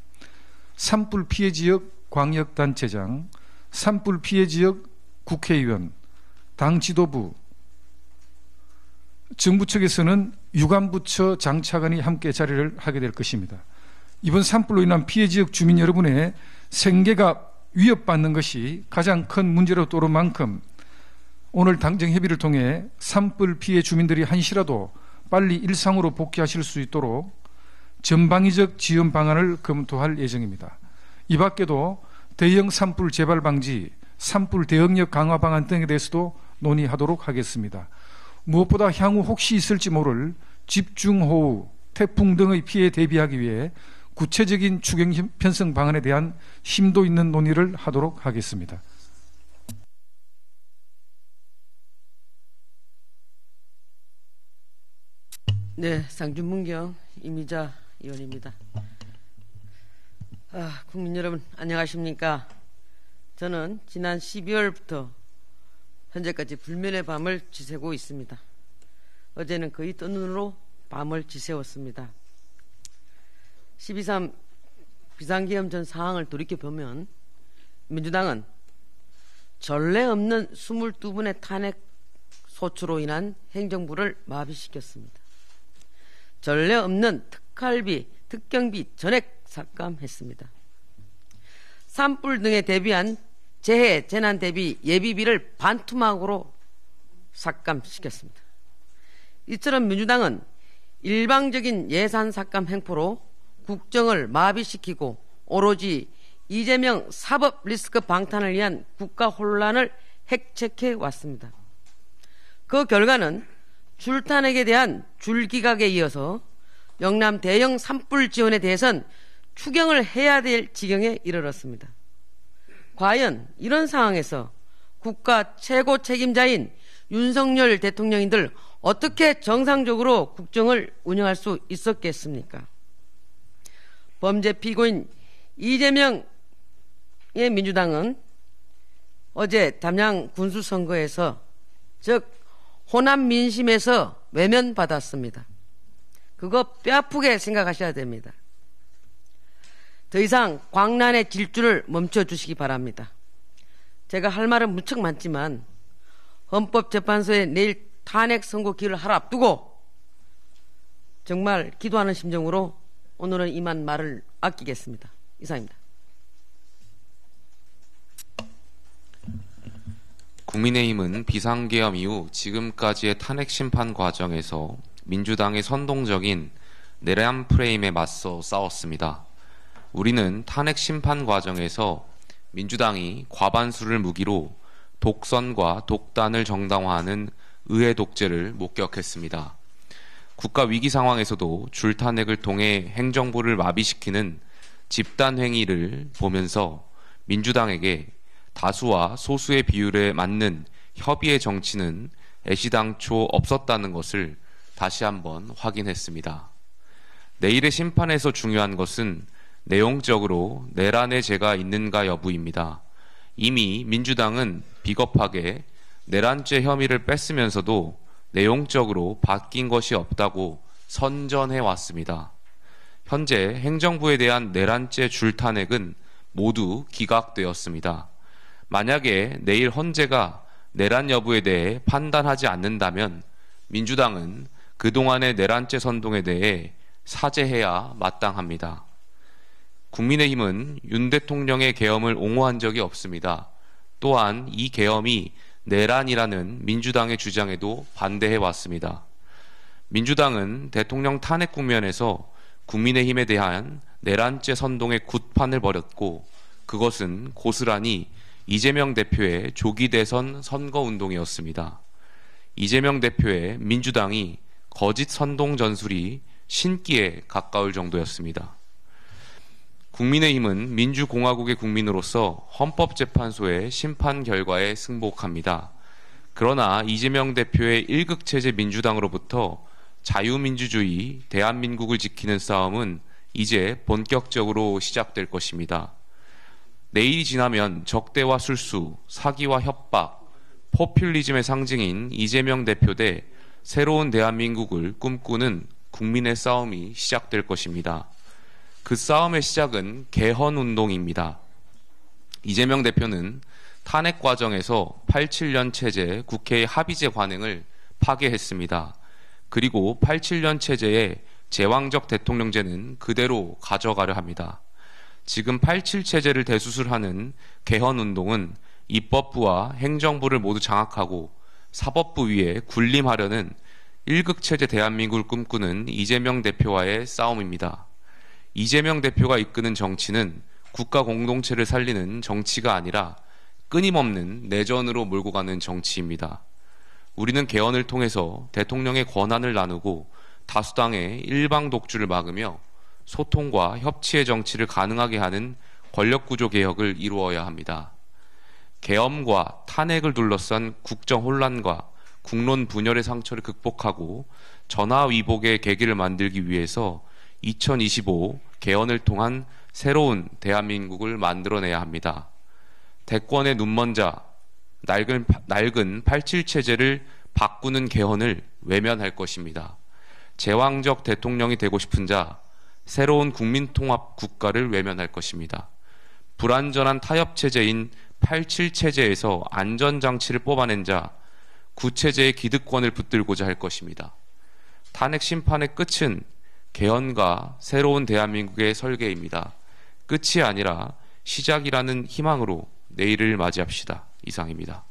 산불 피해 지역 광역단체장, 산불 피해 지역 국회의원, 당 지도부, 정부 측에서는 유관부처 장차관이 함께 자리를 하게 될 것입니다. 이번 산불로 인한 피해 지역 주민 여러분의 생계가 위협받는 것이 가장 큰 문제로 떠오른 만큼 오늘 당정협의를 통해 산불 피해 주민들이 한시라도 빨리 일상으로 복귀하실 수 있도록 전방위적 지원 방안을 검토할 예정입니다. 이 밖에도 대형 산불 재발 방지, 산불 대응력 강화 방안 등에 대해서도 논의하도록 하겠습니다. 무엇보다 향후 혹시 있을지 모를 집중호우, 태풍 등의 피해에 대비하기 위해 구체적인 추경 편성 방안에 대한 심도 있는 논의를 하도록 하겠습니다. 네, 상준문경 이미자 의원입니다. 국민 여러분 안녕하십니까? 저는 지난 12월부터 현재까지 불면의 밤을 지새고 있습니다. 어제는 거의 뜬 눈으로 밤을 지새웠습니다. 12.3 비상계엄 전 상황을 돌이켜보면 민주당은 전례 없는 22분의 탄핵 소추로 인한 행정부를 마비시켰습니다. 전례 없는 특활비, 특경비 전액 삭감했습니다. 산불 등에 대비한 재해, 재난 대비 예비비를 반토막으로 삭감시켰습니다. 이처럼 민주당은 일방적인 예산 삭감 행포로 국정을 마비시키고 오로지 이재명 사법 리스크 방탄을 위한 국가 혼란을 핵책해 왔습니다. 그 결과는 줄탄핵에 대한 줄기각에 이어서 영남 대형 산불 지원에 대해선 추경을 해야 될 지경에 이르렀습니다. 과연 이런 상황에서 국가 최고 책임자인 윤석열 대통령인들 어떻게 정상적으로 국정을 운영할 수 있었겠습니까? 범죄 피고인 이재명의 민주당은 어제 담양 군수선거에서 즉 호남 민심에서 외면받았습니다. 그거 뼈아프게 생각하셔야 됩니다. 더 이상 광란의 질주를 멈춰주시기 바랍니다. 제가 할 말은 무척 많지만 헌법재판소에 내일 탄핵 선고기를 하루 앞두고 정말 기도하는 심정으로 오늘은 이만 말을 아끼겠습니다. 이상입니다. 국민의힘은 비상계엄 이후 지금까지의 탄핵 심판 과정에서 민주당의 선동적인 내란 프레임에 맞서 싸웠습니다. 우리는 탄핵 심판 과정에서 민주당이 과반수를 무기로 독선과 독단을 정당화하는 의회 독재를 목격했습니다. 국가 위기 상황에서도 줄탄핵을 통해 행정부를 마비시키는 집단 행위를 보면서 민주당에게 다수와 소수의 비율에 맞는 협의의 정치는 애시당초 없었다는 것을 다시 한번 확인했습니다. 내일의 심판에서 중요한 것은 내용적으로 내란의 죄가 있는가 여부입니다. 이미 민주당은 비겁하게 내란죄 혐의를 뺐으면서도 내용적으로 바뀐 것이 없다고 선전해 왔습니다. 현재 행정부에 대한 내란죄 줄탄핵은 모두 기각되었습니다. 만약에 내일 헌재가 내란 여부에 대해 판단하지 않는다면 민주당은 그동안의 내란죄 선동에 대해 사죄해야 마땅합니다. 국민의힘은 윤 대통령의 계엄을 옹호한 적이 없습니다. 또한 이 계엄이 내란이라는 민주당의 주장에도 반대해 왔습니다. 민주당은 대통령 탄핵 국면에서 국민의힘에 대한 내란죄 선동의 굿판을 벌였고, 그것은 고스란히 이재명 대표의 조기 대선 선거운동이었습니다. 이재명 대표의 민주당이 거짓 선동 전술이 신기에 가까울 정도였습니다. 국민의힘은 민주공화국의 국민으로서 헌법재판소의 심판 결과에 승복합니다. 그러나 이재명 대표의 일극체제 민주당으로부터 자유민주주의 대한민국을 지키는 싸움은 이제 본격적으로 시작될 것입니다. 내일이 지나면 적대와 술수, 사기와 협박, 포퓰리즘의 상징인 이재명 대표 대 새로운 대한민국을 꿈꾸는 국민의 싸움이 시작될 것입니다. 그 싸움의 시작은 개헌운동입니다. 이재명 대표는 탄핵 과정에서 87년 체제 국회의 합의제 관행을 파괴했습니다. 그리고 87년 체제의 제왕적 대통령제는 그대로 가져가려 합니다. 지금 87 체제를 대수술하는 개헌운동은 입법부와 행정부를 모두 장악하고 사법부 위에 군림하려는 일극체제 대한민국을 꿈꾸는 이재명 대표와의 싸움입니다. 이재명 대표가 이끄는 정치는 국가 공동체를 살리는 정치가 아니라 끊임없는 내전으로 몰고 가는 정치입니다. 우리는 개헌을 통해서 대통령의 권한을 나누고 다수당의 일방 독주를 막으며 소통과 협치의 정치를 가능하게 하는 권력구조 개혁을 이루어야 합니다. 계엄과 탄핵을 둘러싼 국정 혼란과 국론 분열의 상처를 극복하고 전화위복의 계기를 만들기 위해서 2025 개헌을 통한 새로운 대한민국을 만들어내야 합니다. 대권의 눈먼 자, 낡은 87 체제를 바꾸는 개헌을 외면할 것입니다. 제왕적 대통령이 되고 싶은 자, 새로운 국민통합 국가를 외면할 것입니다. 불완전한 타협 체제인 87 체제에서 안전장치를 뽑아낸 자, 구체제의 기득권을 붙들고자 할 것입니다. 탄핵 심판의 끝은 개헌과 새로운 대한민국의 설계입니다. 끝이 아니라 시작이라는 희망으로 내일을 맞이합시다. 이상입니다.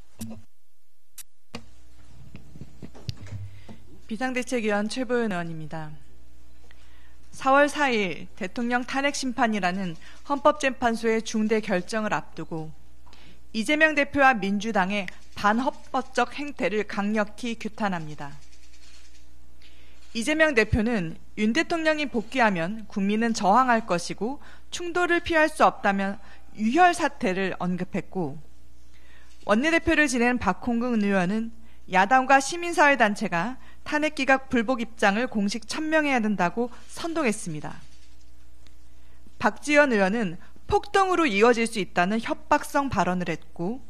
비상대책위원 최보연 의원입니다. 4월 4일 대통령 탄핵 심판이라는 헌법재판소의 중대 결정을 앞두고 이재명 대표와 민주당의 반헌법적 행태를 강력히 규탄합니다. 이재명 대표는 윤 대통령이 복귀하면 국민은 저항할 것이고 충돌을 피할 수 없다면 유혈 사태를 언급했고, 원내대표를 지낸 박홍근 의원은 야당과 시민사회단체가 탄핵 기각 불복 입장을 공식 천명해야 된다고 선동했습니다. 박지원 의원은 폭동으로 이어질 수 있다는 협박성 발언을 했고,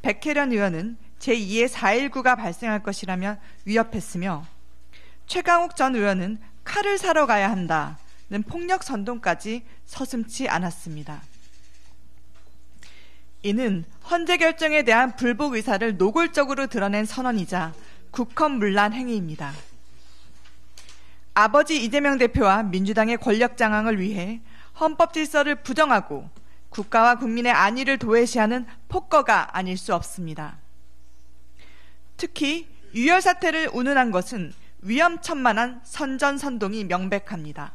백혜련 의원은 제2의 4.19가 발생할 것이라며 위협했으며, 최강욱 전 의원은 칼을 사러 가야 한다는 폭력 선동까지 서슴지 않았습니다. 이는 헌재 결정에 대한 불복 의사를 노골적으로 드러낸 선언이자 국헌문란 행위입니다. 아버지 이재명 대표와 민주당의 권력 장악을 위해 헌법 질서를 부정하고 국가와 국민의 안위를 도외시하는 폭거가 아닐 수 없습니다. 특히 유혈 사태를 운운한 것은 위험천만한 선전선동이 명백합니다.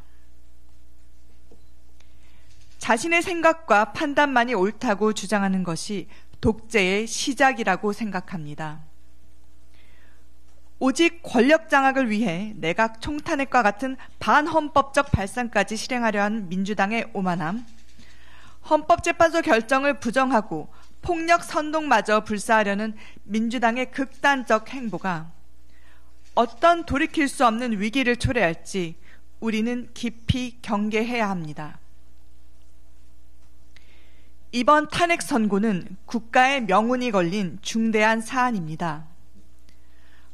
자신의 생각과 판단만이 옳다고 주장하는 것이 독재의 시작이라고 생각합니다. 오직 권력 장악을 위해 내각 총탄핵과 같은 반헌법적 발상까지 실행하려 한 민주당의 오만함, 헌법재판소 결정을 부정하고 폭력 선동마저 불사하려는 민주당의 극단적 행보가 어떤 돌이킬 수 없는 위기를 초래할지 우리는 깊이 경계해야 합니다. 이번 탄핵 선고는 국가의 명운이 걸린 중대한 사안입니다.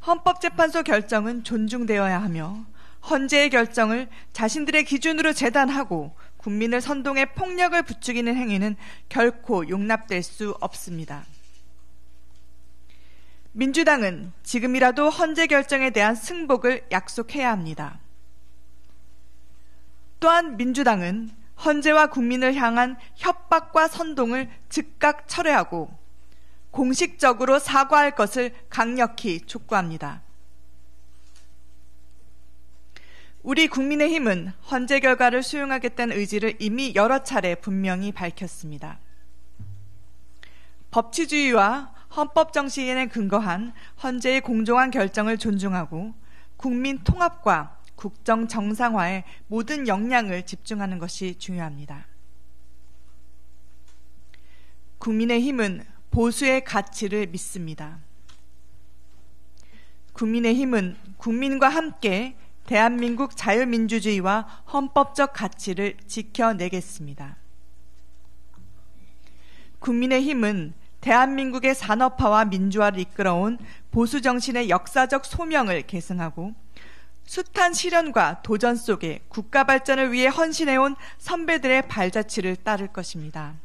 헌법재판소 결정은 존중되어야 하며 헌재의 결정을 자신들의 기준으로 재단하고 국민을 선동해 폭력을 부추기는 행위는 결코 용납될 수 없습니다. 민주당은 지금이라도 헌재 결정에 대한 승복을 약속해야 합니다. 또한 민주당은 헌재와 국민을 향한 협박과 선동을 즉각 철회하고 공식적으로 사과할 것을 강력히 촉구합니다. 우리 국민의힘은 헌재 결과를 수용하겠다는 의지를 이미 여러 차례 분명히 밝혔습니다. 법치주의와 헌법 정신에 근거한 헌재의 공정한 결정을 존중하고 국민 통합과 국정 정상화에 모든 역량을 집중하는 것이 중요합니다. 국민의힘은 보수의 가치를 믿습니다. 국민의힘은 국민과 함께 대한민국 자유민주주의와 헌법적 가치를 지켜내겠습니다. 국민의힘은 대한민국의 산업화와 민주화를 이끌어온 보수 정신의 역사적 소명을 계승하고 숱한 시련과 도전 속에 국가 발전을 위해 헌신해온 선배들의 발자취를 따를 것입니다.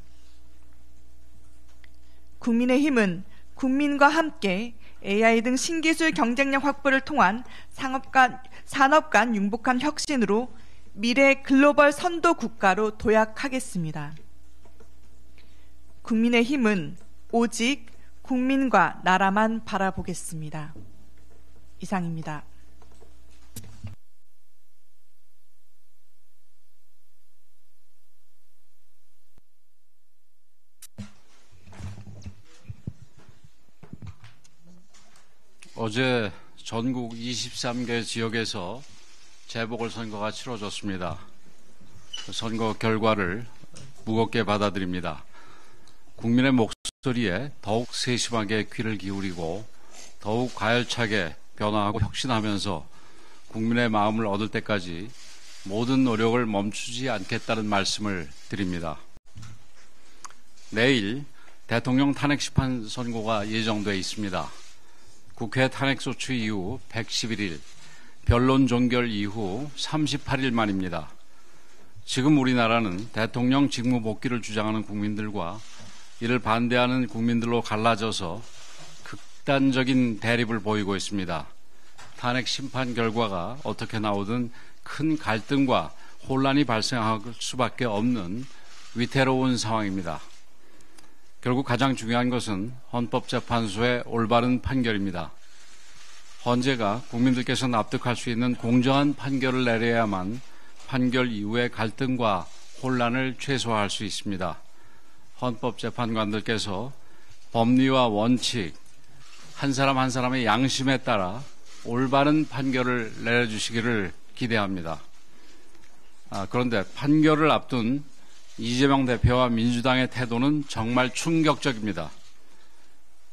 국민의힘은 국민과 함께 AI 등 신기술 경쟁력 확보를 통한 산업 간 융복한 혁신으로 미래 글로벌 선도 국가로 도약하겠습니다. 국민의힘은 오직 국민과 나라만 바라보겠습니다. 이상입니다. 어제 전국 23개 지역에서 재보궐선거가 치러졌습니다. 선거 결과를 무겁게 받아들입니다. 국민의 목소리에 더욱 세심하게 귀를 기울이고 더욱 가열차게 변화하고 혁신하면서 국민의 마음을 얻을 때까지 모든 노력을 멈추지 않겠다는 말씀을 드립니다. 내일 대통령 탄핵 심판 선고가 예정돼 있습니다. 국회 탄핵소추 이후 111일, 변론 종결 이후 38일 만입니다. 지금 우리나라는 대통령 직무 복귀를 주장하는 국민들과 이를 반대하는 국민들로 갈라져서 극단적인 대립을 보이고 있습니다. 탄핵 심판 결과가 어떻게 나오든 큰 갈등과 혼란이 발생할 수밖에 없는 위태로운 상황입니다. 결국 가장 중요한 것은 헌법재판소의 올바른 판결입니다. 헌재가 국민들께서 납득할 수 있는 공정한 판결을 내려야만 판결 이후의 갈등과 혼란을 최소화할 수 있습니다. 헌법재판관들께서 법리와 원칙, 한 사람 한 사람의 양심에 따라 올바른 판결을 내려주시기를 기대합니다. 그런데 판결을 앞둔 이재명 대표와 민주당의 태도는 정말 충격적입니다.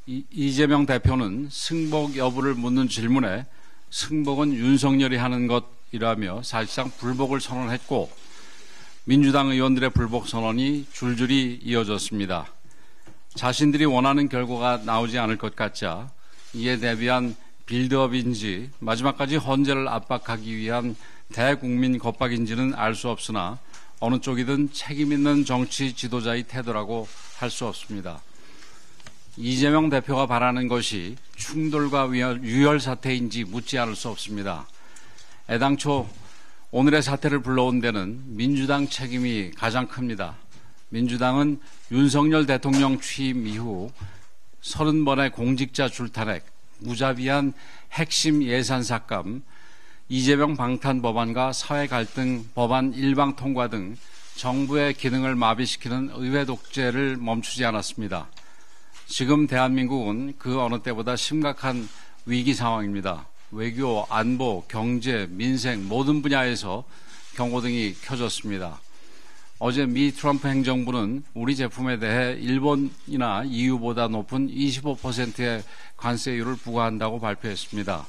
이재명 대표는 승복 여부를 묻는 질문에 승복은 윤석열이 하는 것이라며 사실상 불복을 선언했고 민주당 의원들의 불복 선언이 줄줄이 이어졌습니다. 자신들이 원하는 결과가 나오지 않을 것 같자 이에 대비한 빌드업인지 마지막까지 헌재를 압박하기 위한 대국민 겁박인지는 알 수 없으나 어느 쪽이든 책임 있는 정치 지도자의 태도라고 할 수 없습니다. 이재명 대표가 바라는 것이 충돌과 유혈 사태인지 묻지 않을 수 없습니다. 애당초 오늘의 사태를 불러온 데는 민주당 책임이 가장 큽니다. 민주당은 윤석열 대통령 취임 이후 30번의 공직자 줄탄핵, 무자비한 핵심 예산 삭감, 이재명 방탄 법안과 사회 갈등 법안 일방 통과 등 정부의 기능을 마비시키는 의회 독재를 멈추지 않았습니다. 지금 대한민국은 그 어느 때보다 심각한 위기 상황입니다. 외교, 안보, 경제, 민생 모든 분야에서 경고등이 켜졌습니다. 어제 미 트럼프 행정부는 우리 제품에 대해 일본이나 EU보다 높은 25%의 관세율을 부과한다고 발표했습니다.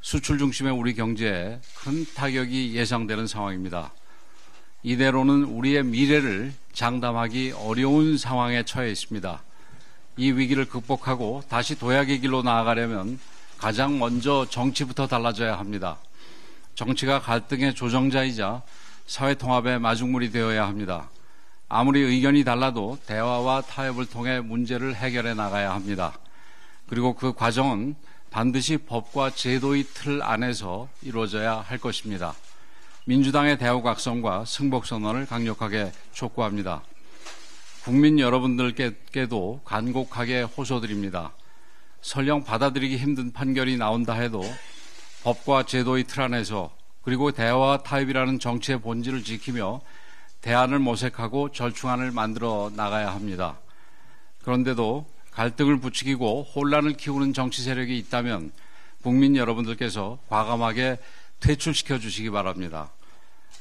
수출 중심의 우리 경제에 큰 타격이 예상되는 상황입니다. 이대로는 우리의 미래를 장담하기 어려운 상황에 처해 있습니다. 이 위기를 극복하고 다시 도약의 길로 나아가려면 가장 먼저 정치부터 달라져야 합니다. 정치가 갈등의 조정자이자 사회 통합의 마중물이 되어야 합니다. 아무리 의견이 달라도 대화와 타협을 통해 문제를 해결해 나가야 합니다. 그리고 그 과정은 반드시 법과 제도의 틀 안에서 이루어져야 할 것입니다. 민주당의 대우각성과 승복선언을 강력하게 촉구합니다. 국민 여러분들께도 간곡하게 호소드립니다. 설령 받아들이기 힘든 판결이 나온다 해도 법과 제도의 틀 안에서 그리고 대화와 타협이라는 정치의 본질을 지키며 대안을 모색하고 절충안을 만들어 나가야 합니다. 그런데도 갈등을 부추기고 혼란을 키우는 정치 세력이 있다면 국민 여러분들께서 과감하게 퇴출시켜 주시기 바랍니다.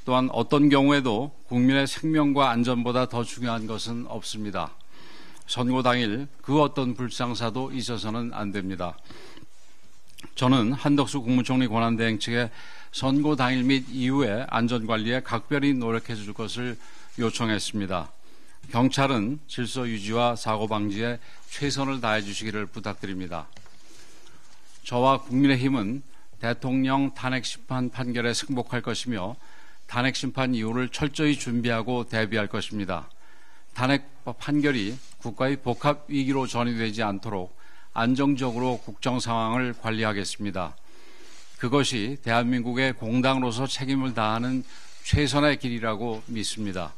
또한 어떤 경우에도 국민의 생명과 안전보다 더 중요한 것은 없습니다. 선고 당일 그 어떤 불상사도 있어서는 안 됩니다. 저는 한덕수 국무총리 권한대행 측에 선고 당일 및 이후에 안전관리에 각별히 노력해 줄 것을 요청했습니다. 경찰은 질서 유지와 사고 방지에 최선을 다해 주시기를 부탁드립니다. 저와 국민의힘은 대통령 탄핵 심판 판결에 승복할 것이며 탄핵 심판 이후를 철저히 준비하고 대비할 것입니다. 탄핵 판결이 국가의 복합 위기로 전이되지 않도록 안정적으로 국정 상황을 관리하겠습니다. 그것이 대한민국의 공당으로서 책임을 다하는 최선의 길이라고 믿습니다.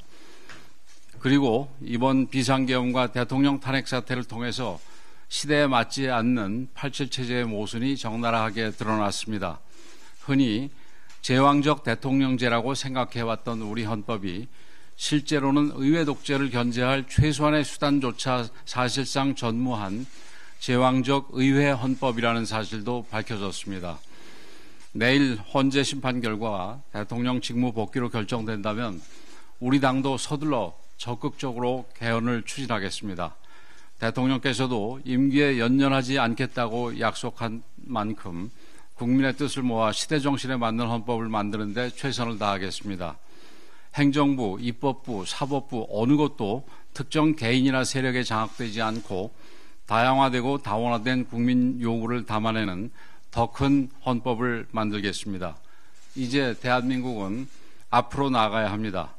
그리고 이번 비상계엄과 대통령 탄핵 사태를 통해서 시대에 맞지 않는 87체제의 모순이 적나라하게 드러났습니다. 흔히 제왕적 대통령제라고 생각해왔던 우리 헌법이 실제로는 의회 독재를 견제할 최소한의 수단조차 사실상 전무한 제왕적 의회 헌법이라는 사실도 밝혀졌습니다. 내일 헌재 심판 결과가 대통령 직무 복귀로 결정된다면 우리 당도 서둘러 적극적으로 개헌을 추진하겠습니다. 대통령께서도 임기에 연연하지 않겠다고 약속한 만큼 국민의 뜻을 모아 시대정신에 맞는 헌법을 만드는 데 최선을 다하겠습니다. 행정부, 입법부, 사법부 어느 것도 특정 개인이나 세력에 장악되지 않고 다양화되고 다원화된 국민 요구를 담아내는 더 큰 헌법을 만들겠습니다. 이제 대한민국은 앞으로 나아가야 합니다.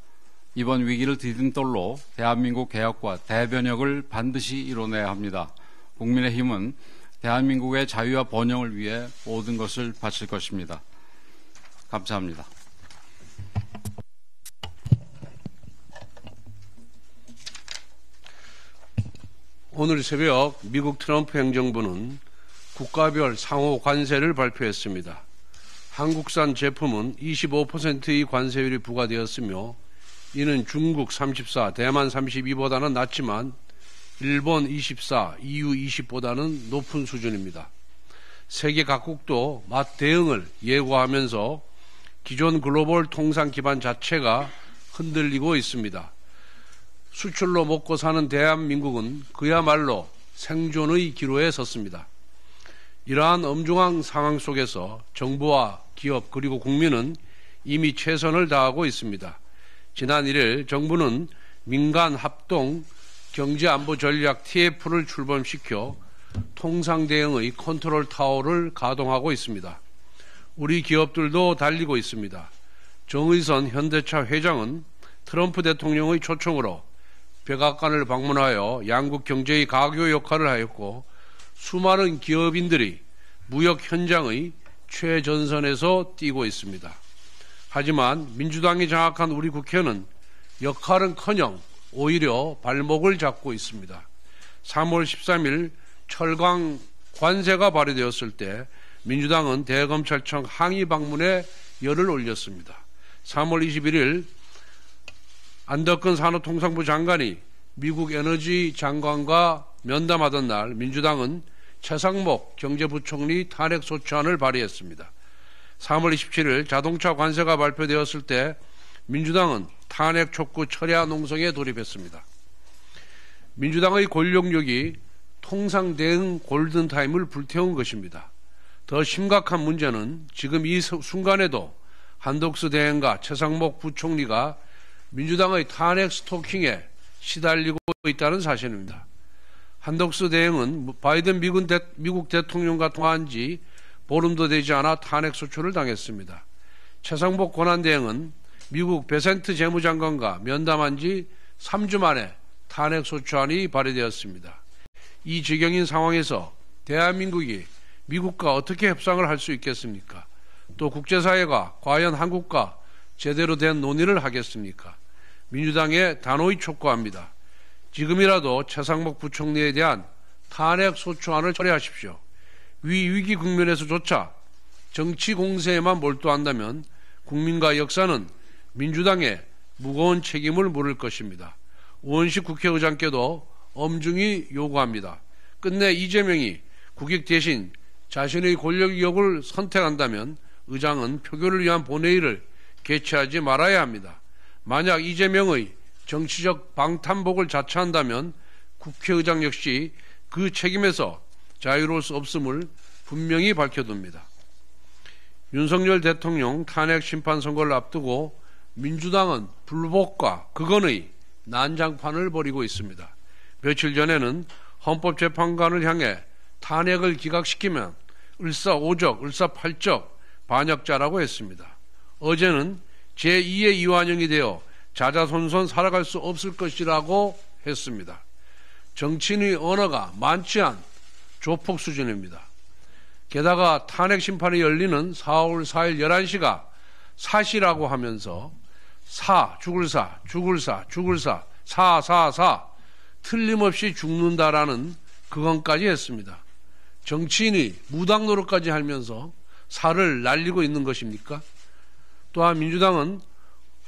이번 위기를 디딤돌로 대한민국 개혁과 대변혁을 반드시 이뤄내야 합니다. 국민의힘은 대한민국의 자유와 번영을 위해 모든 것을 바칠 것입니다. 감사합니다. 오늘 새벽 미국 트럼프 행정부는 국가별 상호 관세를 발표했습니다. 한국산 제품은 25%의 관세율이 부과되었으며 이는 중국 34, 대만 32보다는 낮지만 일본 24, EU 20보다는 높은 수준입니다. 세계 각국도 맛 대응을 예고하면서 기존 글로벌 통상 기반 자체가 흔들리고 있습니다. 수출로 먹고 사는 대한민국은 그야말로 생존의 기로에 섰습니다. 이러한 엄중한 상황 속에서 정부와 기업 그리고 국민은 이미 최선을 다하고 있습니다. 지난 1일 정부는 민간 합동 경제안보전략 TF를 출범시켜 통상대응의 컨트롤 타워를 가동하고 있습니다. 우리 기업들도 달리고 있습니다. 정의선 현대차 회장은 트럼프 대통령의 초청으로 백악관을 방문하여 양국 경제의 가교 역할을 하였고 수많은 기업인들이 무역 현장의 최전선에서 뛰고 있습니다. 하지만 민주당이 장악한 우리 국회는 역할은커녕 오히려 발목을 잡고 있습니다. 3월 13일 철강 관세가 발의되었을 때 민주당은 대검찰청 항의 방문에 열을 올렸습니다. 3월 21일 안덕근 산업통상부 장관이 미국 에너지 장관과 면담하던 날 민주당은 최상목 경제부총리 탄핵 소추안을 발의했습니다. 3월 27일 자동차 관세가 발표되었을 때 민주당은 탄핵 촉구 철야 농성에 돌입했습니다. 민주당의 권력력이 통상대응 골든타임을 불태운 것입니다. 더 심각한 문제는 지금 이 순간에도 한덕수 대행과 최상목 부총리가 민주당의 탄핵 스토킹에 시달리고 있다는 사실입니다. 한덕수 대행은 바이든 미국 대통령과 통화한 지 보름도 되지 않아 탄핵 소추를 당했습니다. 최상복 권한대행은 미국 베센트 재무장관과 면담한 지 3주 만에 탄핵 소추안이 발의되었습니다. 이 지경인 상황에서 대한민국이 미국과 어떻게 협상을 할 수 있겠습니까? 또 국제사회가 과연 한국과 제대로 된 논의를 하겠습니까? 민주당에 단호히 촉구합니다. 지금이라도 최상목 부총리에 대한 탄핵 소추안을 처리하십시오. 위기 국면에서조차 정치 공세에만 몰두한다면 국민과 역사는 민주당에 무거운 책임을 물을 것입니다. 우원식 국회의장께도 엄중히 요구합니다. 끝내 이재명이 국익 대신 자신의 권력욕을 선택한다면 의장은 표결을 위한 본회의를 개최하지 말아야 합니다. 만약 이재명의 정치적 방탄복을 자처한다면 국회의장 역시 그 책임에서 자유로울 수 없음을 분명히 밝혀둡니다. 윤석열 대통령 탄핵 심판 선고를 앞두고 민주당은 불복과 극언의 난장판을 벌이고 있습니다. 며칠 전에는 헌법재판관을 향해 탄핵을 기각시키면 을사오적, 을사팔적 반역자라고 했습니다. 어제는 제2의 이완영이 되어 자자손손 살아갈 수 없을 것이라고 했습니다. 정치인의 언어가 만취한 조폭 수준입니다. 게다가 탄핵 심판이 열리는 4월 4일 11시가 사시라고 하면서 죽을 사, 틀림없이 죽는다라는 그건까지 했습니다. 정치인이 무당 노릇까지 하면서 살을 날리고 있는 것입니까? 또한 민주당은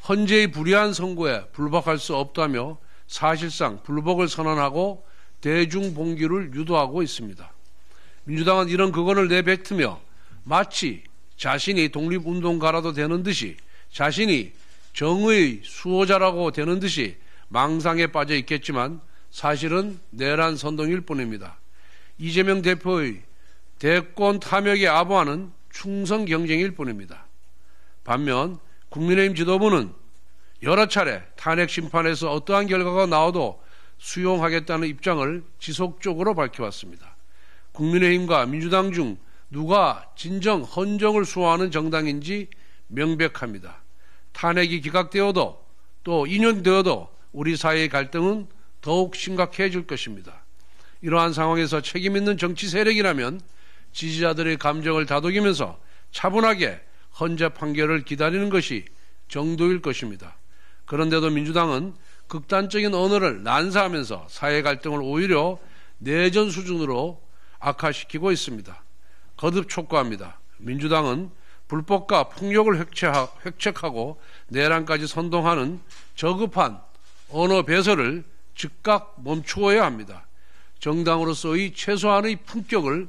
헌재의 불의한 선고에 불복할 수 없다며 사실상 불복을 선언하고 대중봉기를 유도하고 있습니다. 민주당은 이런 그건을 내뱉으며 마치 자신이 독립운동가라도 되는 듯이, 자신이 정의의 수호자라고 되는 듯이 망상에 빠져 있겠지만 사실은 내란 선동일 뿐입니다. 이재명 대표의 대권 탐욕에 아부하는 충성 경쟁일 뿐입니다. 반면 국민의힘 지도부는 여러 차례 탄핵 심판에서 어떠한 결과가 나와도 수용하겠다는 입장을 지속적으로 밝혀왔습니다. 국민의힘과 민주당 중 누가 진정 헌정을 수호하는 정당인지 명백합니다. 탄핵이 기각되어도 또 인용되어도 우리 사회의 갈등은 더욱 심각해질 것입니다. 이러한 상황에서 책임 있는 정치 세력이라면 지지자들의 감정을 다독이면서 차분하게 헌재 판결을 기다리는 것이 정도일 것입니다. 그런데도 민주당은 극단적인 언어를 난사하면서 사회 갈등을 오히려 내전 수준으로 악화시키고 있습니다. 거듭 촉구합니다. 민주당은 불법과 폭력을 획책하고 내란까지 선동하는 저급한 언어 배설을 즉각 멈추어야 합니다. 정당으로서의 최소한의 품격을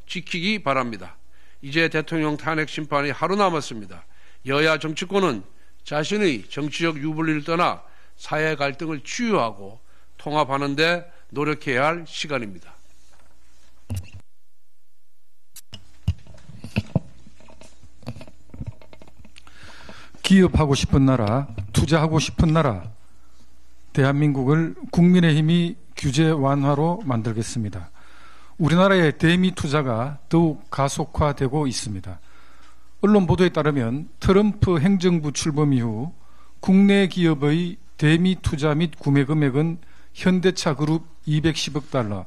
지키기 바랍니다. 이제 대통령 탄핵 심판이 하루 남았습니다. 여야 정치권은 자신의 정치적 유불리를 떠나 사회 갈등을 치유하고 통합하는 데 노력해야 할 시간입니다. 기업하고 싶은 나라, 투자하고 싶은 나라, 대한민국을 국민의힘이 규제 완화로 만들겠습니다. 우리나라의 대미 투자가 더욱 가속화되고 있습니다. 언론 보도에 따르면 트럼프 행정부 출범 이후 국내 기업의 대미 투자 및 구매 금액은 현대차 그룹 210억 달러,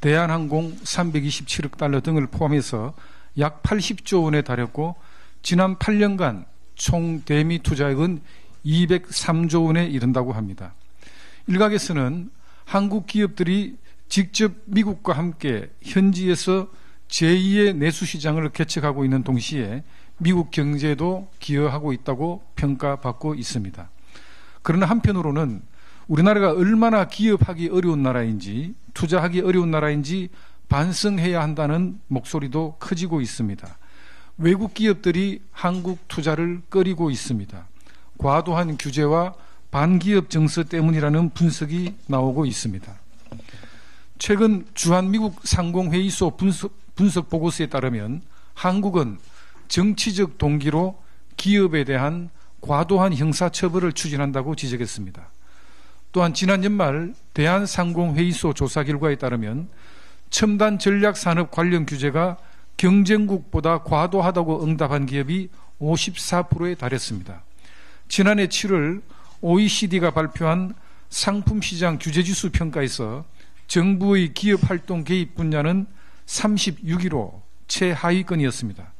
대한항공 327억 달러 등을 포함해서 약 80조 원에 달했고 지난 8년간 총 대미 투자액은 203조 원에 이른다고 합니다. 일각에서는 한국 기업들이 직접 미국과 함께 현지에서 제2의 내수시장을 개척하고 있는 동시에 미국 경제에도 기여하고 있다고 평가받고 있습니다. 그러나 한편으로는 우리나라가 얼마나 기업하기 어려운 나라인지, 투자하기 어려운 나라인지 반성해야 한다는 목소리도 커지고 있습니다. 외국 기업들이 한국 투자를 꺼리고 있습니다. 과도한 규제와 반기업 정서 때문이라는 분석이 나오고 있습니다. 최근 주한미국 상공회의소 분석 보고서에 따르면 한국은 정치적 동기로 기업에 대한 과도한 형사처벌을 추진한다고 지적했습니다. 또한 지난 연말 대한상공회의소 조사 결과에 따르면 첨단 전략산업 관련 규제가 경쟁국보다 과도하다고 응답한 기업이 54%에 달했습니다. 지난해 7월 OECD가 발표한 상품시장 규제지수 평가에서 정부의 기업활동 개입 분야는 36위로 최하위권이었습니다.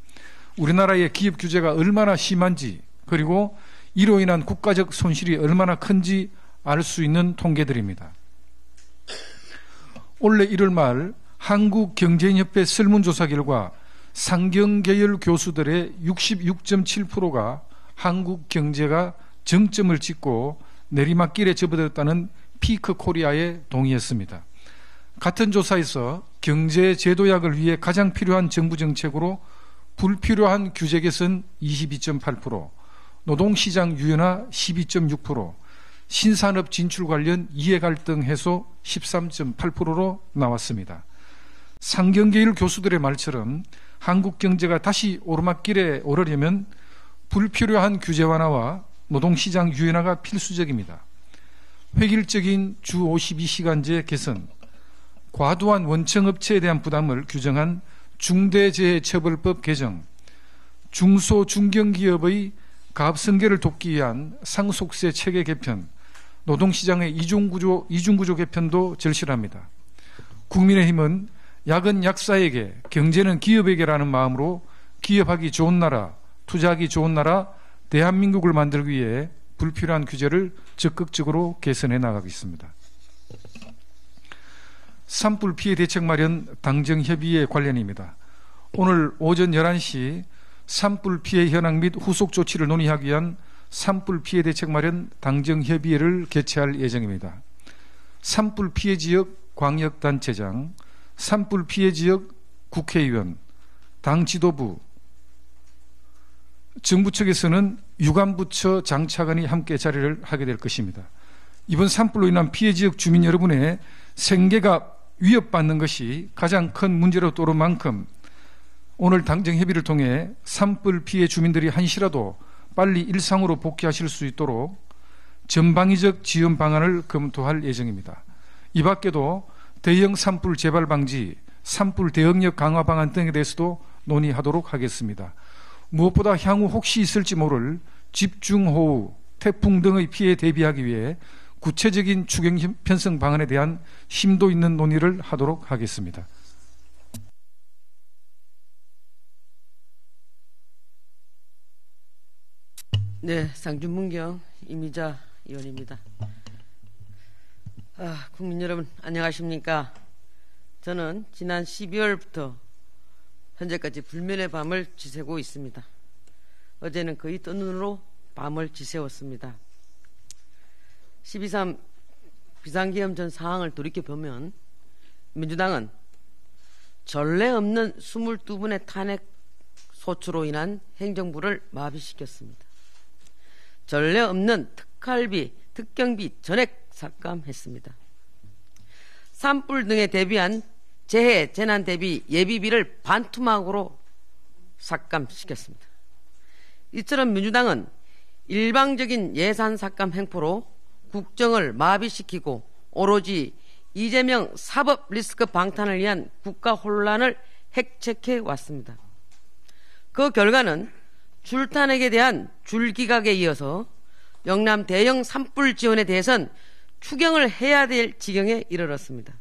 우리나라의 기업 규제가 얼마나 심한지, 그리고 이로 인한 국가적 손실이 얼마나 큰지 알 수 있는 통계들입니다. 올해 1월 말 한국경제인협회 설문조사 결과 상경계열 교수들의 66.7%가 한국 경제가 정점을 찍고 내리막길에 접어들었다는 피크 코리아에 동의했습니다. 같은 조사에서 경제 제도약을 위해 가장 필요한 정부 정책으로 불필요한 규제 개선 22.8%, 노동시장 유연화 12.6%, 신산업 진출 관련 이해갈등 해소 13.8%로 나왔습니다. 상경계열 교수들의 말처럼 한국 경제가 다시 오르막길에 오르려면 불필요한 규제 완화와 노동시장 유연화가 필수적입니다. 획일적인 주 52시간제 개선, 과도한 원청업체에 대한 부담을 규정한 중대재해처벌법 개정, 중소 중견기업의 가압승계를 돕기 위한 상속세 체계 개편, 노동시장의 이중구조 개편도 절실합니다. 국민의힘은 약은 약사에게, 경제는 기업에게라는 마음으로 기업하기 좋은 나라, 투자하기 좋은 나라, 대한민국을 만들기 위해 불필요한 규제를 적극적으로 개선해 나가겠습니다. 산불 피해 대책 마련 당정협의회 관련입니다. 오늘 오전 11시 산불 피해 현황 및 후속 조치를 논의하기 위한 산불 피해 대책 마련 당정협의회를 개최할 예정입니다. 산불 피해 지역 광역단체장, 산불 피해 지역 국회의원, 당 지도부, 정부 측에서는 유관부처 장차관이 함께 자리를 하게 될 것입니다. 이번 산불로 인한 피해 지역 주민 여러분의 생계가 위협받는 것이 가장 큰 문제로 떠오른 만큼 오늘 당정협의를 통해 산불 피해 주민들이 한시라도 빨리 일상으로 복귀하실 수 있도록 전방위적 지원 방안을 검토할 예정입니다. 이 밖에도 대형 산불 재발 방지, 산불 대응력 강화 방안 등에 대해서도 논의하도록 하겠습니다. 무엇보다 향후 혹시 있을지 모를 집중호우, 태풍 등의 피해에 대비하기 위해 구체적인 추경 편성 방안에 대한 심도 있는 논의를 하도록 하겠습니다. 네, 상준문경 이미자 의원입니다. 국민 여러분 안녕하십니까? 저는 지난 12월부터 현재까지 불면의 밤을 지새고 있습니다. 어제는 거의 뜬 눈으로 밤을 지새웠습니다. 12.3 비상계엄 전 상황을 돌이켜보면 민주당은 전례 없는 22분의 탄핵 소추로 인한 행정부를 마비시켰습니다. 전례 없는 특활비, 특경비 전액 삭감했습니다. 산불 등에 대비한 재해, 재난 대비 예비비를 반토막으로 삭감시켰습니다. 이처럼 민주당은 일방적인 예산 삭감 행포로 국정을 마비시키고 오로지 이재명 사법 리스크 방탄을 위한 국가 혼란을 핵책해 왔습니다. 그 결과는 줄탄핵에 대한 줄기각에 이어서 영남 대형 산불 지원에 대해선 추경을 해야 될 지경에 이르렀습니다.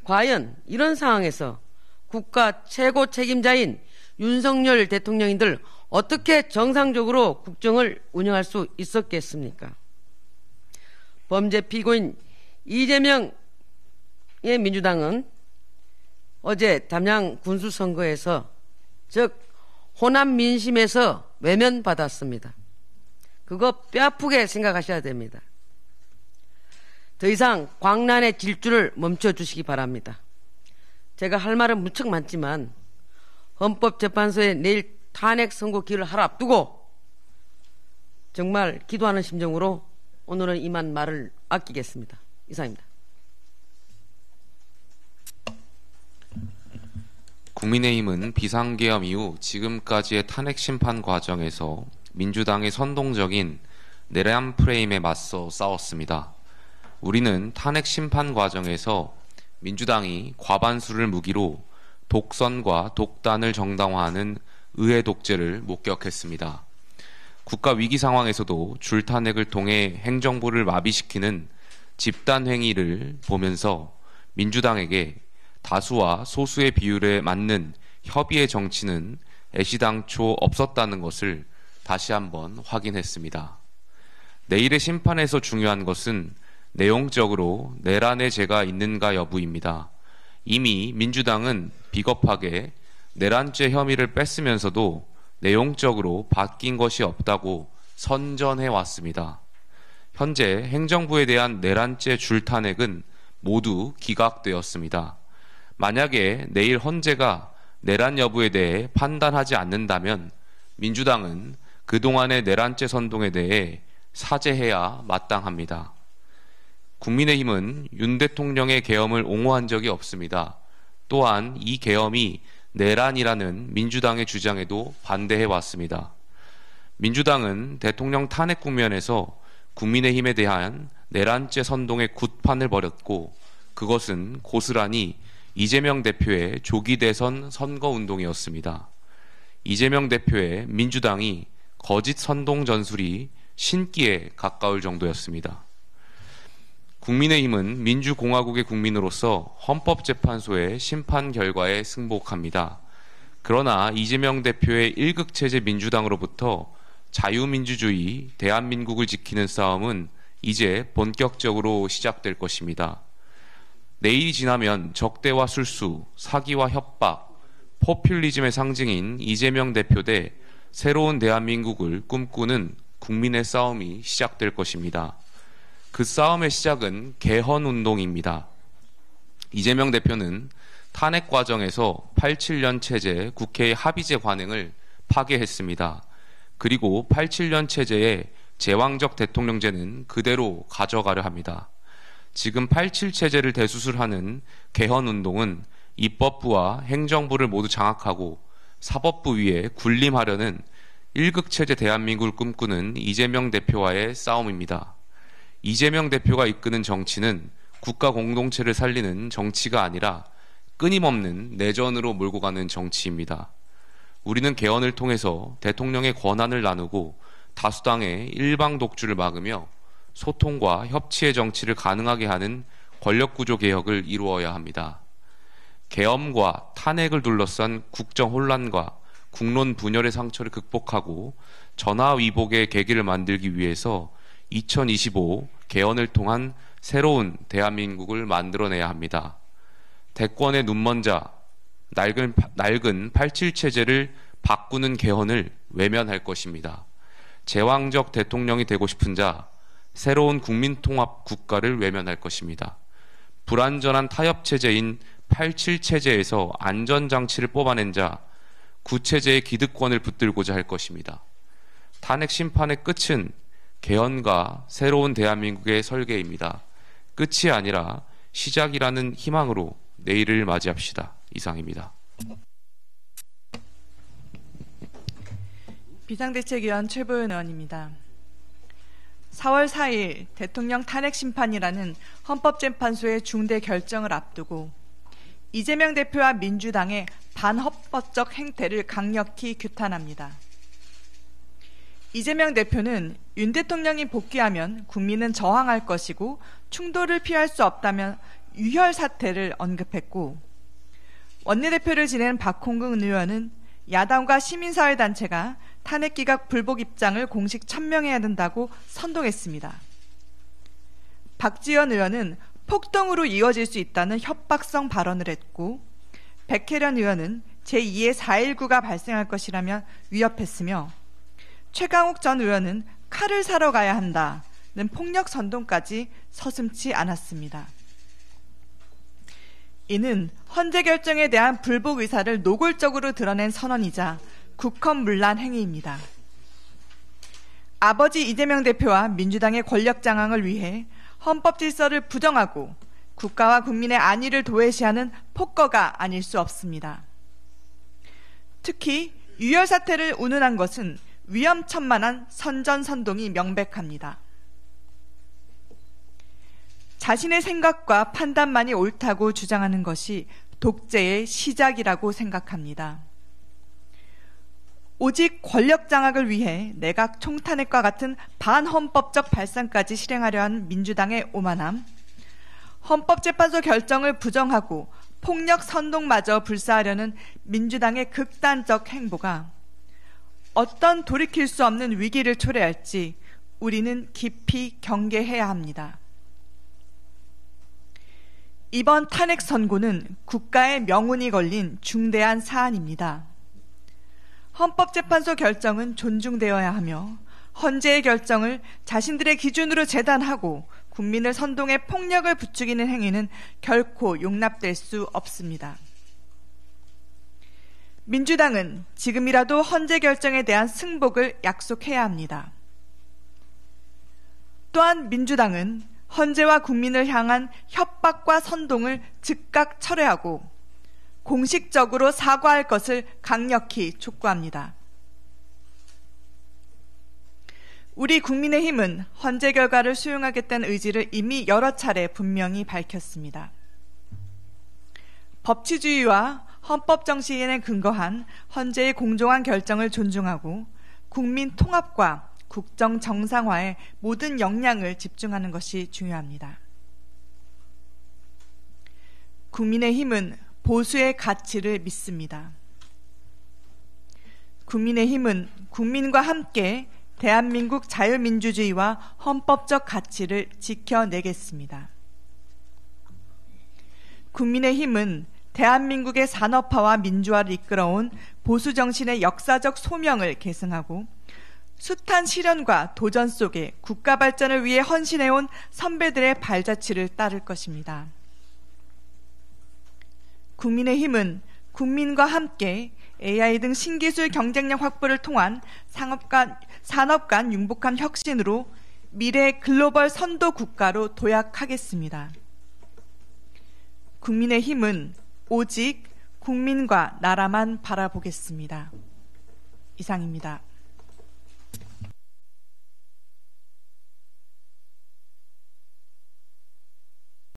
과연 이런 상황에서 국가 최고 책임자인 윤석열 대통령인들 어떻게 정상적으로 국정을 운영할 수 있었겠습니까? 범죄 피고인 이재명의 민주당은 어제 담양 군수선거에서 즉 호남 민심에서 외면받았습니다. 그거 뼈아프게 생각하셔야 됩니다. 더 이상 광란의 질주를 멈춰주시기 바랍니다. 제가 할 말은 무척 많지만 헌법재판소에 내일 탄핵 선고 기일을 하루 앞두고 정말 기도하는 심정으로 오늘은 이만 말을 아끼겠습니다. 이상입니다. 국민의힘은 비상계엄 이후 지금까지의 탄핵 심판 과정에서 민주당의 선동적인 내란 프레임에 맞서 싸웠습니다. 우리는 탄핵 심판 과정에서 민주당이 과반수를 무기로 독선과 독단을 정당화하는 의회 독재를 목격했습니다. 국가 위기 상황에서도 줄탄핵을 통해 행정부를 마비시키는 집단 행위를 보면서 민주당에게 다수와 소수의 비율에 맞는 협의의 정치는 애시당초 없었다는 것을 다시 한번 확인했습니다. 내일의 심판에서 중요한 것은 내용적으로 내란의 죄가 있는가 여부입니다. 이미 민주당은 비겁하게 내란죄 혐의를 뺐으면서도 내용적으로 바뀐 것이 없다고 선전해 왔습니다. 현재 행정부에 대한 내란죄 줄탄핵은 모두 기각되었습니다. 만약에 내일 헌재가 내란 여부에 대해 판단하지 않는다면 민주당은 그동안의 내란죄 선동에 대해 사죄해야 마땅합니다. 국민의힘은 윤 대통령의 계엄을 옹호한 적이 없습니다. 또한 이 계엄이 내란이라는 민주당의 주장에도 반대해 왔습니다. 민주당은 대통령 탄핵 국면에서 국민의힘에 대한 내란죄 선동의 굿판을 벌였고 그것은 고스란히 이재명 대표의 조기 대선 선거운동이었습니다. 이재명 대표의 민주당이 거짓 선동 전술이 신기에 가까울 정도였습니다. 국민의힘은 민주공화국의 국민으로서 헌법재판소의 심판 결과에 승복합니다. 그러나 이재명 대표의 일극체제 민주당으로부터 자유민주주의 대한민국을 지키는 싸움은 이제 본격적으로 시작될 것입니다. 내일이 지나면 적대와 술수, 사기와 협박, 포퓰리즘의 상징인 이재명 대표 대 새로운 대한민국을 꿈꾸는 국민의 싸움이 시작될 것입니다. 그 싸움의 시작은 개헌운동입니다. 이재명 대표는 탄핵 과정에서 87년 체제 국회의 합의제 관행을 파괴했습니다. 그리고 87년 체제의 제왕적 대통령제는 그대로 가져가려 합니다. 지금 87 체제를 대수술하는 개헌운동은 입법부와 행정부를 모두 장악하고 사법부 위에 군림하려는 일극체제 대한민국을 꿈꾸는 이재명 대표와의 싸움입니다. 이재명 대표가 이끄는 정치는 국가 공동체를 살리는 정치가 아니라 끊임없는 내전으로 몰고 가는 정치입니다. 우리는 개헌을 통해서 대통령의 권한을 나누고 다수당의 일방 독주를 막으며 소통과 협치의 정치를 가능하게 하는 권력구조 개혁을 이루어야 합니다. 계엄과 탄핵을 둘러싼 국정 혼란과 국론 분열의 상처를 극복하고 전화위복의 계기를 만들기 위해서 2025 개헌을 통한 새로운 대한민국을 만들어내야 합니다. 대권의 눈먼 자, 낡은 87 체제를 바꾸는 개헌을 외면할 것입니다. 제왕적 대통령이 되고 싶은 자, 새로운 국민통합 국가를 외면할 것입니다. 불완전한 타협체제인 87 체제에서 안전장치를 뽑아낸 자, 구체제의 기득권을 붙들고자 할 것입니다. 탄핵 심판의 끝은 개헌과 새로운 대한민국의 설계입니다. 끝이 아니라 시작이라는 희망으로 내일을 맞이합시다. 이상입니다. 비상대책위원 최보연 의원입니다. 4월 4일 대통령 탄핵 심판이라는 헌법재판소의 중대 결정을 앞두고 이재명 대표와 민주당의 반헌법적 행태를 강력히 규탄합니다. 이재명 대표는 윤 대통령이 복귀하면 국민은 저항할 것이고 충돌을 피할 수 없다면 유혈 사태를 언급했고, 원내대표를 지낸 박홍근 의원은 야당과 시민사회단체가 탄핵 기각 불복 입장을 공식 천명해야 된다고 선동했습니다. 박지원 의원은 폭동으로 이어질 수 있다는 협박성 발언을 했고, 백혜련 의원은 제2의 4.19가 발생할 것이라며 위협했으며, 최강욱 전 의원은 칼을 사러 가야 한다는 폭력 선동까지 서슴지 않았습니다. 이는 헌재 결정에 대한 불복 의사를 노골적으로 드러낸 선언이자 국헌문란 행위입니다. 아버지 이재명 대표와 민주당의 권력 장악을 위해 헌법 질서를 부정하고 국가와 국민의 안위를 도외시하는 폭거가 아닐 수 없습니다. 특히 유혈 사태를 운운한 것은 위험천만한 선전선동이 명백합니다. 자신의 생각과 판단만이 옳다고 주장하는 것이 독재의 시작이라고 생각합니다. 오직 권력 장악을 위해 내각 총탄핵과 같은 반헌법적 발상까지 실행하려 한 민주당의 오만함, 헌법재판소 결정을 부정하고 폭력 선동마저 불사하려는 민주당의 극단적 행보가 어떤 돌이킬 수 없는 위기를 초래할지 우리는 깊이 경계해야 합니다. 이번 탄핵 선고는 국가의 명운이 걸린 중대한 사안입니다. 헌법재판소 결정은 존중되어야 하며 헌재의 결정을 자신들의 기준으로 재단하고 국민을 선동해 폭력을 부추기는 행위는 결코 용납될 수 없습니다. 민주당은 지금이라도 헌재 결정에 대한 승복을 약속해야 합니다. 또한 민주당은 헌재와 국민을 향한 협박과 선동을 즉각 철회하고 공식적으로 사과할 것을 강력히 촉구합니다. 우리 국민의힘은 헌재 결과를 수용하겠다는 의지를 이미 여러 차례 분명히 밝혔습니다. 법치주의와 헌법 정신에 근거한 헌재의 공정한 결정을 존중하고 국민 통합과 국정 정상화에 모든 역량을 집중하는 것이 중요합니다. 국민의힘은 보수의 가치를 믿습니다. 국민의힘은 국민과 함께 대한민국 자유민주주의와 헌법적 가치를 지켜내겠습니다. 국민의힘은 대한민국의 산업화와 민주화를 이끌어온 보수 정신의 역사적 소명을 계승하고 숱한 시련과 도전 속에 국가 발전을 위해 헌신해온 선배들의 발자취를 따를 것입니다. 국민의힘은 국민과 함께 AI 등 신기술 경쟁력 확보를 통한 산업 간 융복한 혁신으로 미래 글로벌 선도 국가로 도약하겠습니다. 국민의힘은 오직 국민과 나라만 바라보겠습니다. 이상입니다.